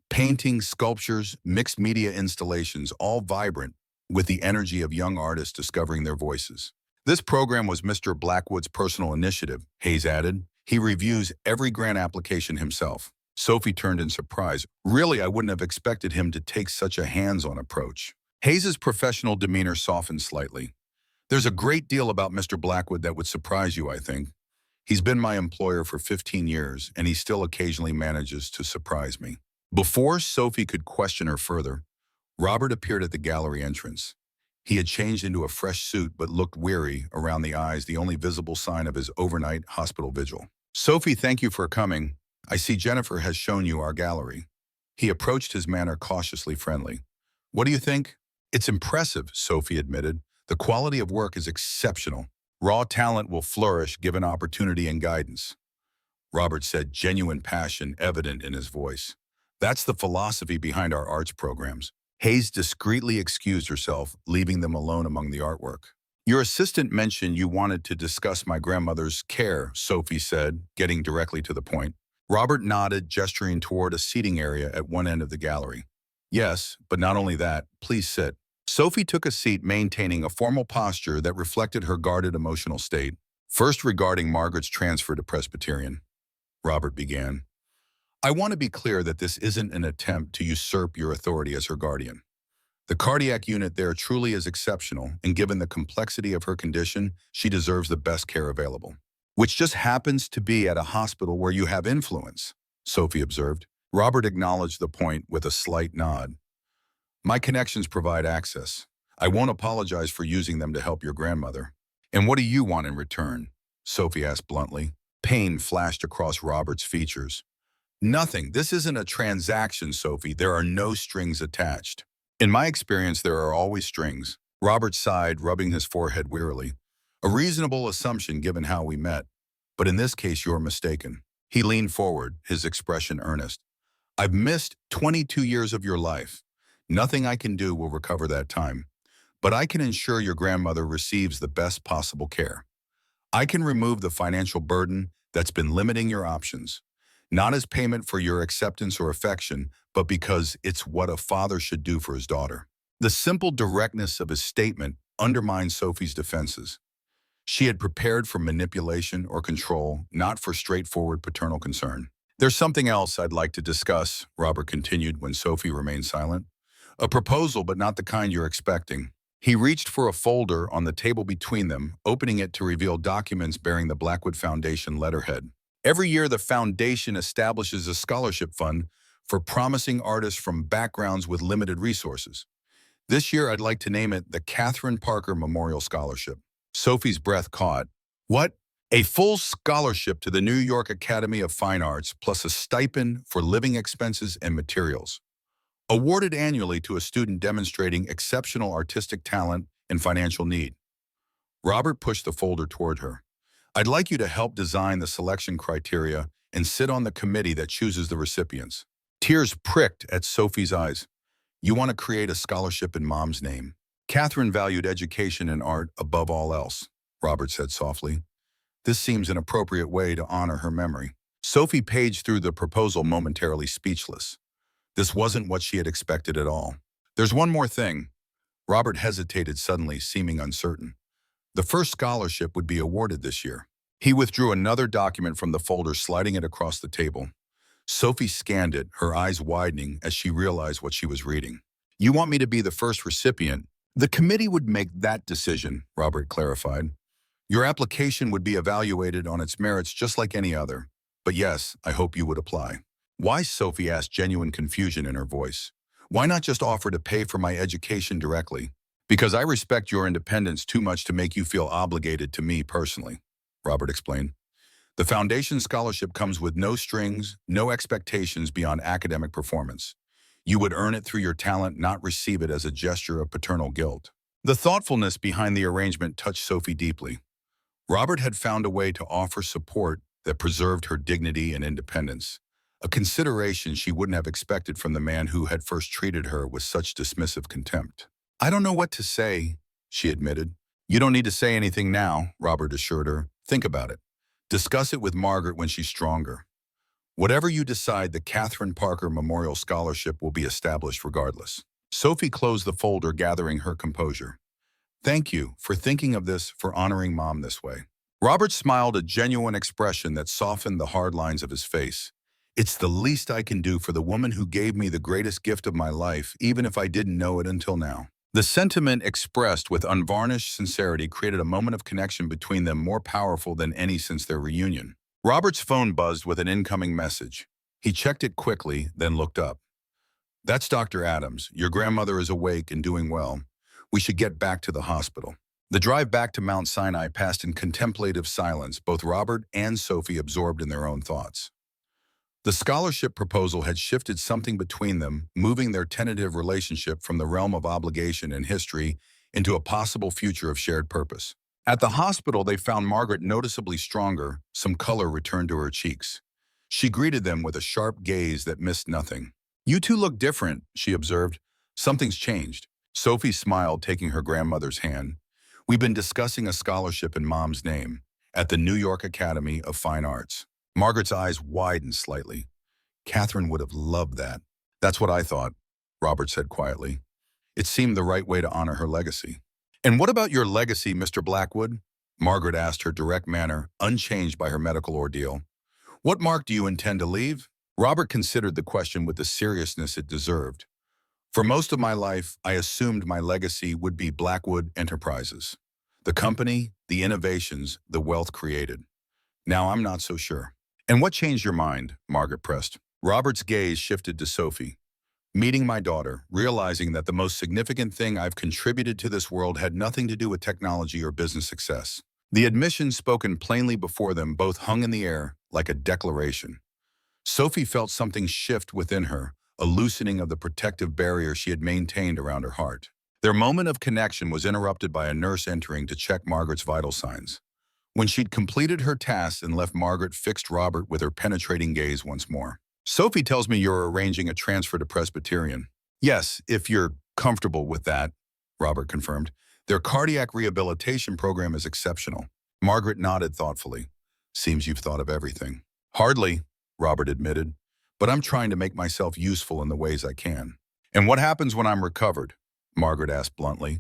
Paintings, sculptures, mixed media installations, all vibrant with the energy of young artists discovering their voices. This program was Mr. Blackwood's personal initiative, Hayes added. He reviews every grant application himself. Sophie turned in surprise. Really, I wouldn't have expected him to take such a hands-on approach. Hayes's professional demeanor softened slightly. There's a great deal about Mr. Blackwood that would surprise you, I think. He's been my employer for 15 years, and he still occasionally manages to surprise me. Before Sophie could question her further, Robert appeared at the gallery entrance. He had changed into a fresh suit but looked weary around the eyes, the only visible sign of his overnight hospital vigil. Sophie, thank you for coming. I see Jennifer has shown you our gallery. He approached, his manner cautiously friendly. What do you think? It's impressive, Sophie admitted. The quality of work is exceptional. Raw talent will flourish given opportunity and guidance. Robert said, genuine passion evident in his voice. That's the philosophy behind our arts programs. Hayes discreetly excused herself, leaving them alone among the artwork. Your assistant mentioned you wanted to discuss my grandmother's care, Sophie said, getting directly to the point. Robert nodded, gesturing toward a seating area at one end of the gallery. Yes, but not only that, please sit. Sophie took a seat, maintaining a formal posture that reflected her guarded emotional state. First, regarding Margaret's transfer to Presbyterian, Robert began. I want to be clear that this isn't an attempt to usurp your authority as her guardian. The cardiac unit there truly is exceptional, and given the complexity of her condition, she deserves the best care available. Which just happens to be at a hospital where you have influence, Sophie observed. Robert acknowledged the point with a slight nod. My connections provide access. I won't apologize for using them to help your grandmother. And what do you want in return? Sophie asked bluntly. Pain flashed across Robert's features. Nothing. This isn't a transaction, Sophie. There are no strings attached. In my experience, there are always strings. Robert sighed, rubbing his forehead wearily. A reasonable assumption given how we met. But in this case, you're mistaken. He leaned forward, his expression earnest. I've missed 22 years of your life. Nothing I can do will recover that time. But I can ensure your grandmother receives the best possible care. I can remove the financial burden that's been limiting your options. Not as payment for your acceptance or affection, but because it's what a father should do for his daughter. The simple directness of his statement undermined Sophie's defenses. She had prepared for manipulation or control, not for straightforward paternal concern. There's something else I'd like to discuss, Robert continued when Sophie remained silent. A proposal, but not the kind you're expecting. He reached for a folder on the table between them, opening it to reveal documents bearing the Blackwood Foundation letterhead. Every year, the foundation establishes a scholarship fund for promising artists from backgrounds with limited resources. This year, I'd like to name it the Catherine Parker Memorial Scholarship. Sophie's breath caught. What? A full scholarship to the New York Academy of Fine Arts, plus a stipend for living expenses and materials. Awarded annually to a student demonstrating exceptional artistic talent and financial need. Robert pushed the folder toward her. I'd like you to help design the selection criteria and sit on the committee that chooses the recipients. Tears pricked at Sophie's eyes. You want to create a scholarship in Mom's name. Catherine valued education and art above all else, Robert said softly. This seems an appropriate way to honor her memory. Sophie paged through the proposal momentarily speechless. This wasn't what she had expected at all. There's one more thing. Robert hesitated suddenly, seeming uncertain. The first scholarship would be awarded this year. He withdrew another document from the folder, sliding it across the table. Sophie scanned it, her eyes widening as she realized what she was reading. You want me to be the first recipient? The committee would make that decision, Robert clarified. Your application would be evaluated on its merits just like any other. But yes, I hope you would apply. Why? Sophie asked, genuine confusion in her voice. Why not just offer to pay for my education directly? Because I respect your independence too much to make you feel obligated to me personally, Robert explained. The foundation scholarship comes with no strings, no expectations beyond academic performance. You would earn it through your talent, not receive it as a gesture of paternal guilt. The thoughtfulness behind the arrangement touched Sophie deeply. Robert had found a way to offer support that preserved her dignity and independence, a consideration she wouldn't have expected from the man who had first treated her with such dismissive contempt. I don't know what to say, she admitted. You don't need to say anything now, Robert assured her. Think about it. Discuss it with Margaret when she's stronger. Whatever you decide, the Catherine Parker Memorial Scholarship will be established regardless. Sophie closed the folder, gathering her composure. Thank you for thinking of this, for honoring Mom this way. Robert smiled, a genuine expression that softened the hard lines of his face. It's the least I can do for the woman who gave me the greatest gift of my life, even if I didn't know it until now. The sentiment expressed with unvarnished sincerity created a moment of connection between them more powerful than any since their reunion. Robert's phone buzzed with an incoming message. He checked it quickly, then looked up. That's Dr. Adams. Your grandmother is awake and doing well. We should get back to the hospital. The drive back to Mount Sinai passed in contemplative silence, both Robert and Sophie absorbed in their own thoughts. The scholarship proposal had shifted something between them, moving their tentative relationship from the realm of obligation and history into a possible future of shared purpose. At the hospital, they found Margaret noticeably stronger, some color returned to her cheeks. She greeted them with a sharp gaze that missed nothing. You two look different, she observed. Something's changed. Sophie smiled, taking her grandmother's hand. We've been discussing a scholarship in Mom's name at the New York Academy of Fine Arts. Margaret's eyes widened slightly. Catherine would have loved that. That's what I thought, Robert said quietly. It seemed the right way to honor her legacy. And what about your legacy, Mr. Blackwood? Margaret asked, her direct manner unchanged by her medical ordeal. What mark do you intend to leave? Robert considered the question with the seriousness it deserved. For most of my life, I assumed my legacy would be Blackwood Enterprises. The company, the innovations, the wealth created. Now I'm not so sure. And what changed your mind? Margaret pressed. Robert's gaze shifted to Sophie. Meeting my daughter, realizing that the most significant thing I've contributed to this world had nothing to do with technology or business success. The admission spoken plainly before them both hung in the air like a declaration. Sophie felt something shift within her, a loosening of the protective barrier she had maintained around her heart. Their moment of connection was interrupted by a nurse entering to check Margaret's vital signs. When she'd completed her task and left, Margaret fixed Robert with her penetrating gaze once more. Sophie tells me you're arranging a transfer to Presbyterian. Yes, if you're comfortable with that, Robert confirmed. Their cardiac rehabilitation program is exceptional. Margaret nodded thoughtfully. Seems you've thought of everything. Hardly, Robert admitted, but I'm trying to make myself useful in the ways I can. And what happens when I'm recovered? Margaret asked bluntly.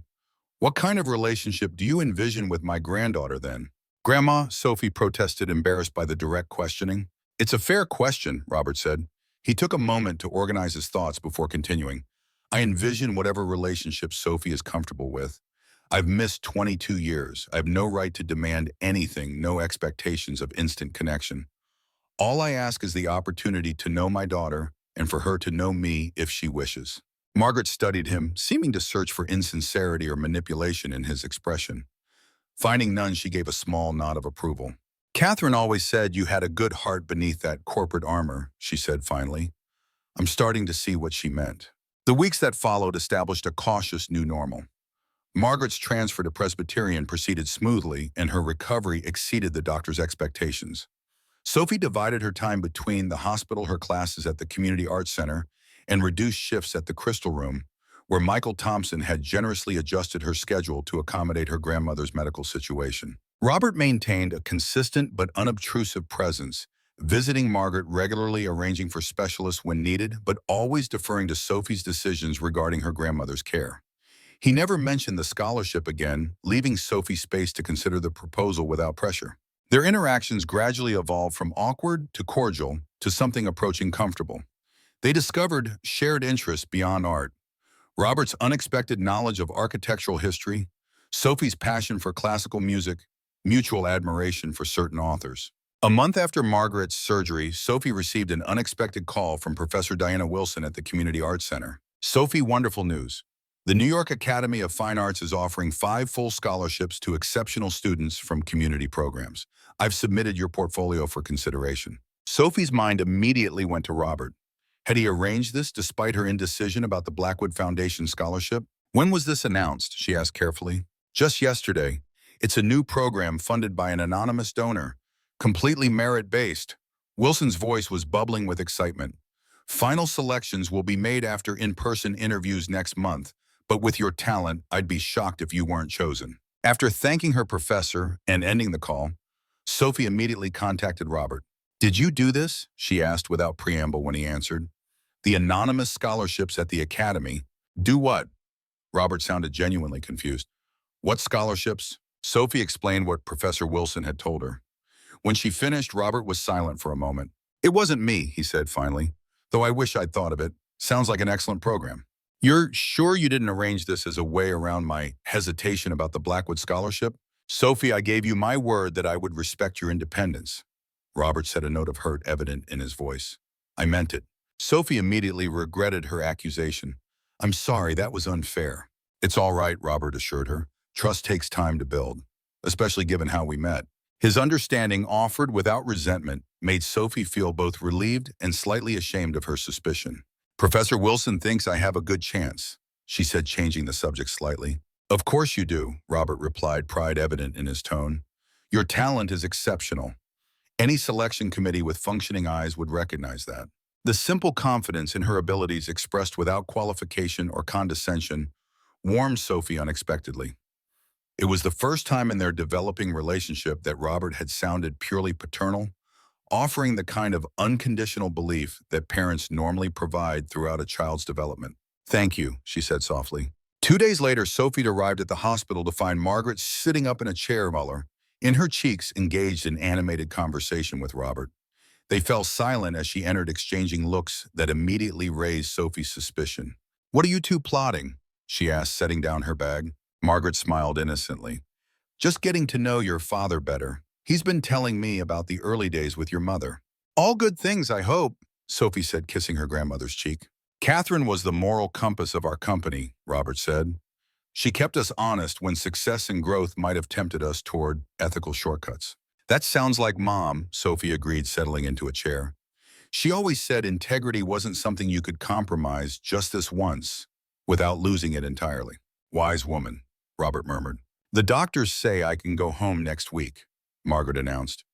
What kind of relationship do you envision with my granddaughter then? Grandma, Sophie protested, embarrassed by the direct questioning. It's a fair question, Robert said. He took a moment to organize his thoughts before continuing. I envision whatever relationship Sophie is comfortable with. I've missed 22 years. I have no right to demand anything, no expectations of instant connection. All I ask is the opportunity to know my daughter and for her to know me if she wishes. Margaret studied him, seeming to search for insincerity or manipulation in his expression. Finding none, she gave a small nod of approval. Catherine always said you had a good heart beneath that corporate armor, she said finally. I'm starting to see what she meant. The weeks that followed established a cautious new normal. Margaret's transfer to Presbyterian proceeded smoothly, and her recovery exceeded the doctor's expectations. Sophie divided her time between the hospital, her classes at the Community Arts Center, and reduced shifts at the Crystal Room, where Michael Thompson had generously adjusted her schedule to accommodate her grandmother's medical situation. Robert maintained a consistent but unobtrusive presence, visiting Margaret regularly, arranging for specialists when needed, but always deferring to Sophie's decisions regarding her grandmother's care. He never mentioned the scholarship again, leaving Sophie space to consider the proposal without pressure. Their interactions gradually evolved from awkward to cordial to something approaching comfortable. They discovered shared interests beyond art. Robert's unexpected knowledge of architectural history, Sophie's passion for classical music, mutual admiration for certain authors. A month after Margaret's surgery, Sophie received an unexpected call from Professor Diana Wilson at the Community Arts Center. Sophie, wonderful news. The New York Academy of Fine Arts is offering 5 full scholarships to exceptional students from community programs. I've submitted your portfolio for consideration. Sophie's mind immediately went to Robert. Had he arranged this despite her indecision about the Blackwood Foundation scholarship? When was this announced? She asked carefully. Just yesterday. It's a new program funded by an anonymous donor, completely merit-based. Wilson's voice was bubbling with excitement. Final selections will be made after in-person interviews next month, but with your talent, I'd be shocked if you weren't chosen. After thanking her professor and ending the call, Sophie immediately contacted Robert. Did you do this? She asked without preamble when he answered. The anonymous scholarships at the academy. Do what? Robert sounded genuinely confused. What scholarships? Sophie explained what Professor Wilson had told her. When she finished, Robert was silent for a moment. It wasn't me, he said finally, though I wish I'd thought of it. Sounds like an excellent program. You're sure you didn't arrange this as a way around my hesitation about the Blackwood scholarship? Sophie, I gave you my word that I would respect your independence. Robert said, a note of hurt evident in his voice. I meant it. Sophie immediately regretted her accusation. I'm sorry, that was unfair. It's all right, Robert assured her. Trust takes time to build, especially given how we met. His understanding, offered without resentment, made Sophie feel both relieved and slightly ashamed of her suspicion. Professor Wilson thinks I have a good chance, she said, changing the subject slightly. Of course you do, Robert replied, pride evident in his tone. Your talent is exceptional. Any selection committee with functioning eyes would recognize that. The simple confidence in her abilities expressed without qualification or condescension warmed Sophie unexpectedly. It was the first time in their developing relationship that Robert had sounded purely paternal, offering the kind of unconditional belief that parents normally provide throughout a child's development. Thank you, she said softly. 2 days later, Sophie arrived at the hospital to find Margaret sitting up in a chair, Muller, in her cheeks, engaged in animated conversation with Robert. They fell silent as she entered, exchanging looks that immediately raised Sophie's suspicion. What are you two plotting? She asked, setting down her bag. Margaret smiled innocently. Just getting to know your father better. He's been telling me about the early days with your mother. All good things, I hope, Sophie said, kissing her grandmother's cheek. Catherine was the moral compass of our company, Robert said. She kept us honest when success and growth might have tempted us toward ethical shortcuts. That sounds like Mom, Sophie agreed, settling into a chair. She always said integrity wasn't something you could compromise just this once without losing it entirely. Wise woman, Robert murmured. The doctors say I can go home next week, Margaret announced.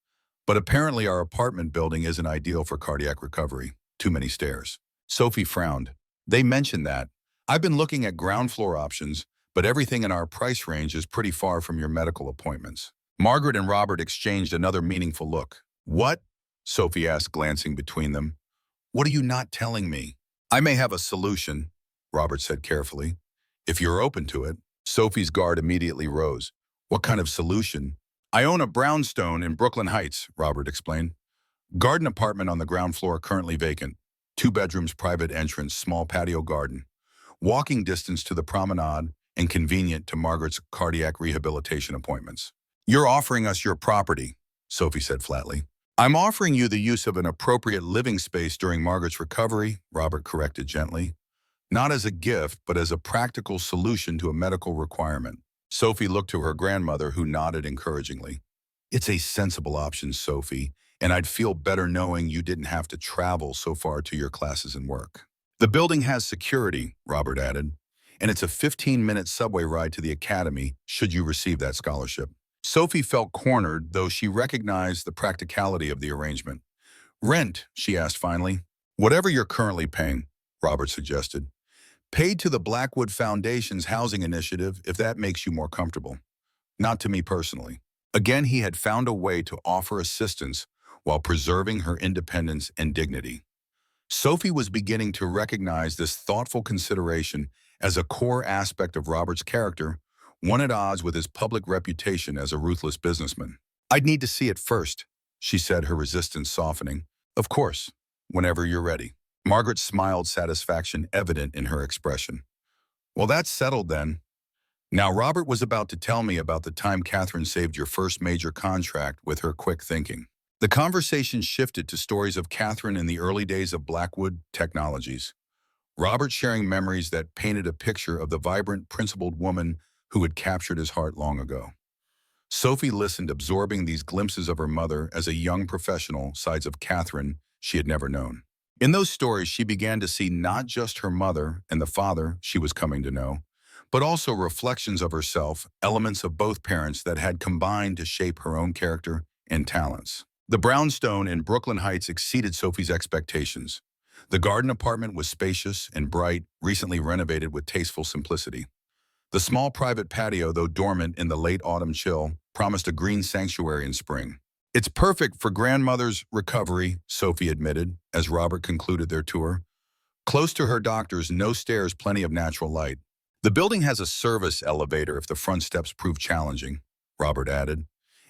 But apparently our apartment building isn't ideal for cardiac recovery. Too many stairs. Sophie frowned. They mentioned that. I've been looking at ground floor options, but everything in our price range is pretty far from your medical appointments. Margaret and Robert exchanged another meaningful look. What? Sophie asked, glancing between them. What are you not telling me? I may have a solution, Robert said carefully. If you're open to it. Sophie's guard immediately rose. What kind of solution? I own a brownstone in Brooklyn Heights, Robert explained. Garden apartment on the ground floor, currently vacant. 2 bedrooms, private entrance, small patio garden. Walking distance to the promenade and convenient to Margaret's cardiac rehabilitation appointments. You're offering us your property, Sophie said flatly. I'm offering you the use of an appropriate living space during Margaret's recovery, Robert corrected gently. Not as a gift, but as a practical solution to a medical requirement. Sophie looked to her grandmother, who nodded encouragingly. It's a sensible option, Sophie, and I'd feel better knowing you didn't have to travel so far to your classes and work. The building has security, Robert added, and it's a 15-minute subway ride to the academy should you receive that scholarship. Sophie felt cornered, though she recognized the practicality of the arrangement. Rent, she asked finally. Whatever you're currently paying, Robert suggested. Paid to the Blackwood Foundation's housing initiative if that makes you more comfortable. Not to me personally. Again, he had found a way to offer assistance while preserving her independence and dignity. Sophie was beginning to recognize this thoughtful consideration as a core aspect of Robert's character, one at odds with his public reputation as a ruthless businessman. I'd need to see it first, she said, her resistance softening. Of course, whenever you're ready. Margaret smiled, satisfaction evident in her expression. Well, that's settled then. Now, Robert was about to tell me about the time Catherine saved your first major contract with her quick thinking. The conversation shifted to stories of Catherine in the early days of Blackwood Technologies. Robert sharing memories that painted a picture of the vibrant, principled woman who had captured his heart long ago. Sophie listened, absorbing these glimpses of her mother as a young professional, sides of Catherine she had never known. In those stories, she began to see not just her mother and the father she was coming to know, but also reflections of herself, elements of both parents that had combined to shape her own character and talents. The brownstone in Brooklyn Heights exceeded Sophie's expectations. The garden apartment was spacious and bright, recently renovated with tasteful simplicity. The small private patio, though dormant in the late autumn chill, promised a green sanctuary in spring. It's perfect for grandmother's recovery, Sophie admitted, as Robert concluded their tour. Close to her doctors, no stairs, plenty of natural light. The building has a service elevator if the front steps prove challenging, Robert added.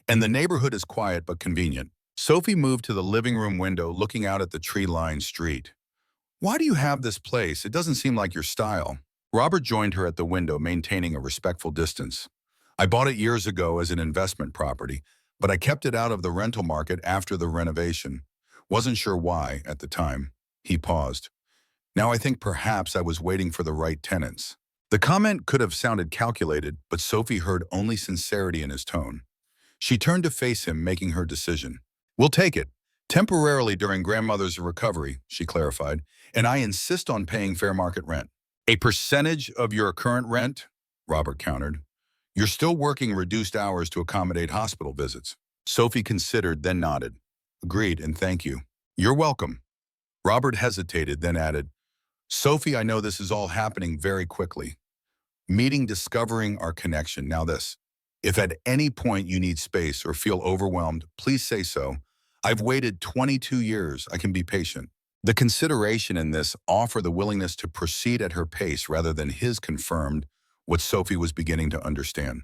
And the neighborhood is quiet but convenient. Sophie moved to the living room window, looking out at the tree-lined street. Why do you have this place? It doesn't seem like your style. Robert joined her at the window, maintaining a respectful distance. I bought it years ago as an investment property, but I kept it out of the rental market after the renovation. Wasn't sure why at the time. He paused. Now I think perhaps I was waiting for the right tenants. The comment could have sounded calculated, but Sophie heard only sincerity in his tone. She turned to face him, making her decision. We'll take it. Temporarily during grandmother's recovery, she clarified, and I insist on paying fair market rent. A percentage of your current rent? Robert countered. You're still working reduced hours to accommodate hospital visits. Sophie considered, then nodded. Agreed, and thank you. You're welcome. Robert hesitated, then added, Sophie, I know this is all happening very quickly. Meeting, discovering our connection. Now this. If at any point you need space or feel overwhelmed, please say so. I've waited 22 years. I can be patient. The consideration in this offer, the willingness to proceed at her pace rather than his, confirmed what Sophie was beginning to understand.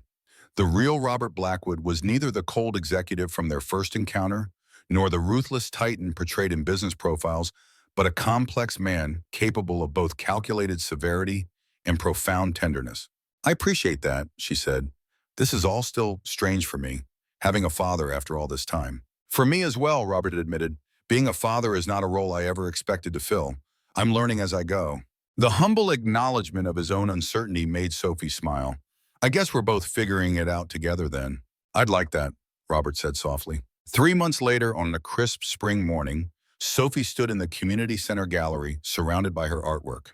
The real Robert Blackwood was neither the cold executive from their first encounter, nor the ruthless titan portrayed in business profiles, but a complex man capable of both calculated severity and profound tenderness. I appreciate that, she said. This is all still strange for me, having a father after all this time. For me as well, Robert admitted. Being a father is not a role I ever expected to fill. I'm learning as I go. The humble acknowledgement of his own uncertainty made Sophie smile. I guess we're both figuring it out together then. I'd like that, Robert said softly. 3 months later, on a crisp spring morning, Sophie stood in the community center gallery, surrounded by her artwork.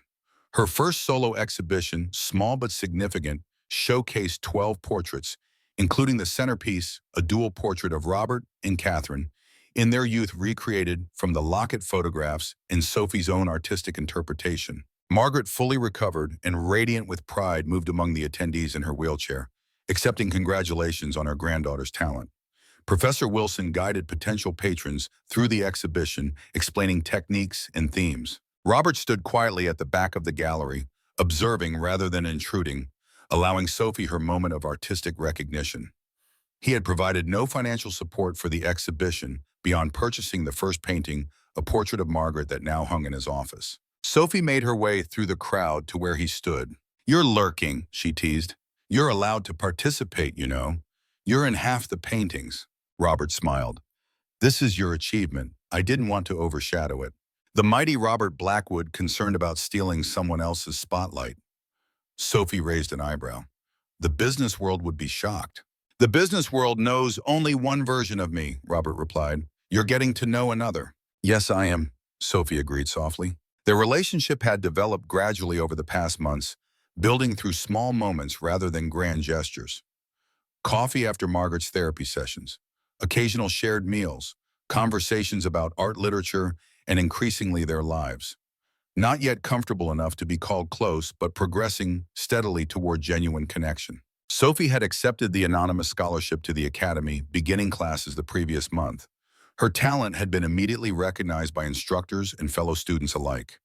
Her first solo exhibition, small but significant, showcased 12 portraits, including the centerpiece, a dual portrait of Robert and Catherine, in their youth recreated from the Locket photographs and Sophie's own artistic interpretation. Margaret, fully recovered and radiant with pride, moved among the attendees in her wheelchair, accepting congratulations on her granddaughter's talent. Professor Wilson guided potential patrons through the exhibition, explaining techniques and themes. Robert stood quietly at the back of the gallery, observing rather than intruding, allowing Sophie her moment of artistic recognition. He had provided no financial support for the exhibition beyond purchasing the first painting, a portrait of Margaret that now hung in his office. Sophie made her way through the crowd to where he stood. "You're lurking," she teased. "You're allowed to participate, you know. You're in half the paintings." Robert smiled. "This is your achievement. I didn't want to overshadow it." The mighty Robert Blackwood, concerned about stealing someone else's spotlight. Sophie raised an eyebrow. The business world would be shocked. "The business world knows only one version of me," Robert replied. "You're getting to know another." "Yes, I am," Sophie agreed softly. Their relationship had developed gradually over the past months, building through small moments rather than grand gestures. Coffee after Margaret's therapy sessions, occasional shared meals, conversations about art, literature, and increasingly their lives. Not yet comfortable enough to be called close, but progressing steadily toward genuine connection. Sophie had accepted the anonymous scholarship to the academy, beginning classes the previous month. Her talent had been immediately recognized by instructors and fellow students alike.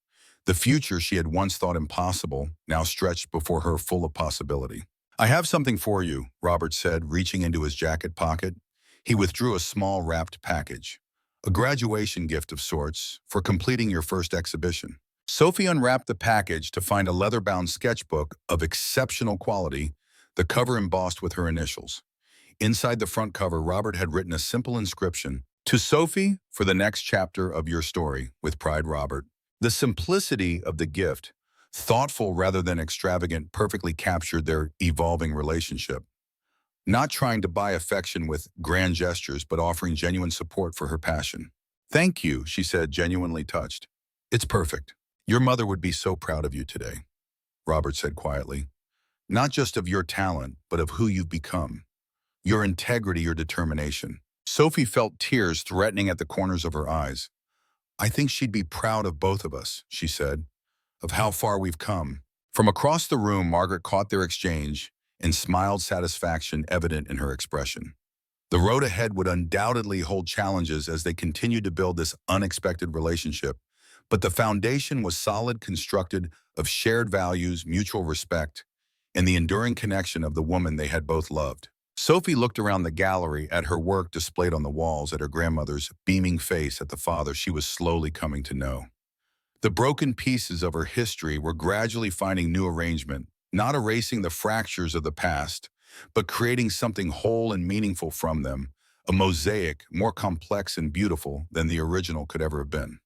The future she had once thought impossible now stretched before her, full of possibility. "I have something for you," Robert said, reaching into his jacket pocket. He withdrew a small wrapped package. "A graduation gift of sorts for completing your first exhibition." Sophie unwrapped the package to find a leather-bound sketchbook of exceptional quality, the cover embossed with her initials. Inside the front cover, Robert had written a simple inscription: "To Sophie, for the next chapter of your story, with pride, Robert." The simplicity of the gift, thoughtful rather than extravagant, perfectly captured their evolving relationship. Not trying to buy affection with grand gestures, but offering genuine support for her passion. "Thank you," she said, genuinely touched. "It's perfect. Your mother would be so proud of you today," Robert said quietly. "Not just of your talent, but of who you've become. Your integrity, your determination." Sophie felt tears threatening at the corners of her eyes. "I think she'd be proud of both of us," she said, "of how far we've come." From across the room, Margaret caught their exchange and smiled, satisfaction evident in her expression. The road ahead would undoubtedly hold challenges as they continued to build this unexpected relationship, but the foundation was solid, constructed of shared values, mutual respect, and the enduring connection of the woman they had both loved. Sophie looked around the gallery at her work displayed on the walls, at her grandmother's beaming face, at the father she was slowly coming to know. The broken pieces of her history were gradually finding new arrangement, not erasing the fractures of the past, but creating something whole and meaningful from them, a mosaic more complex and beautiful than the original could ever have been.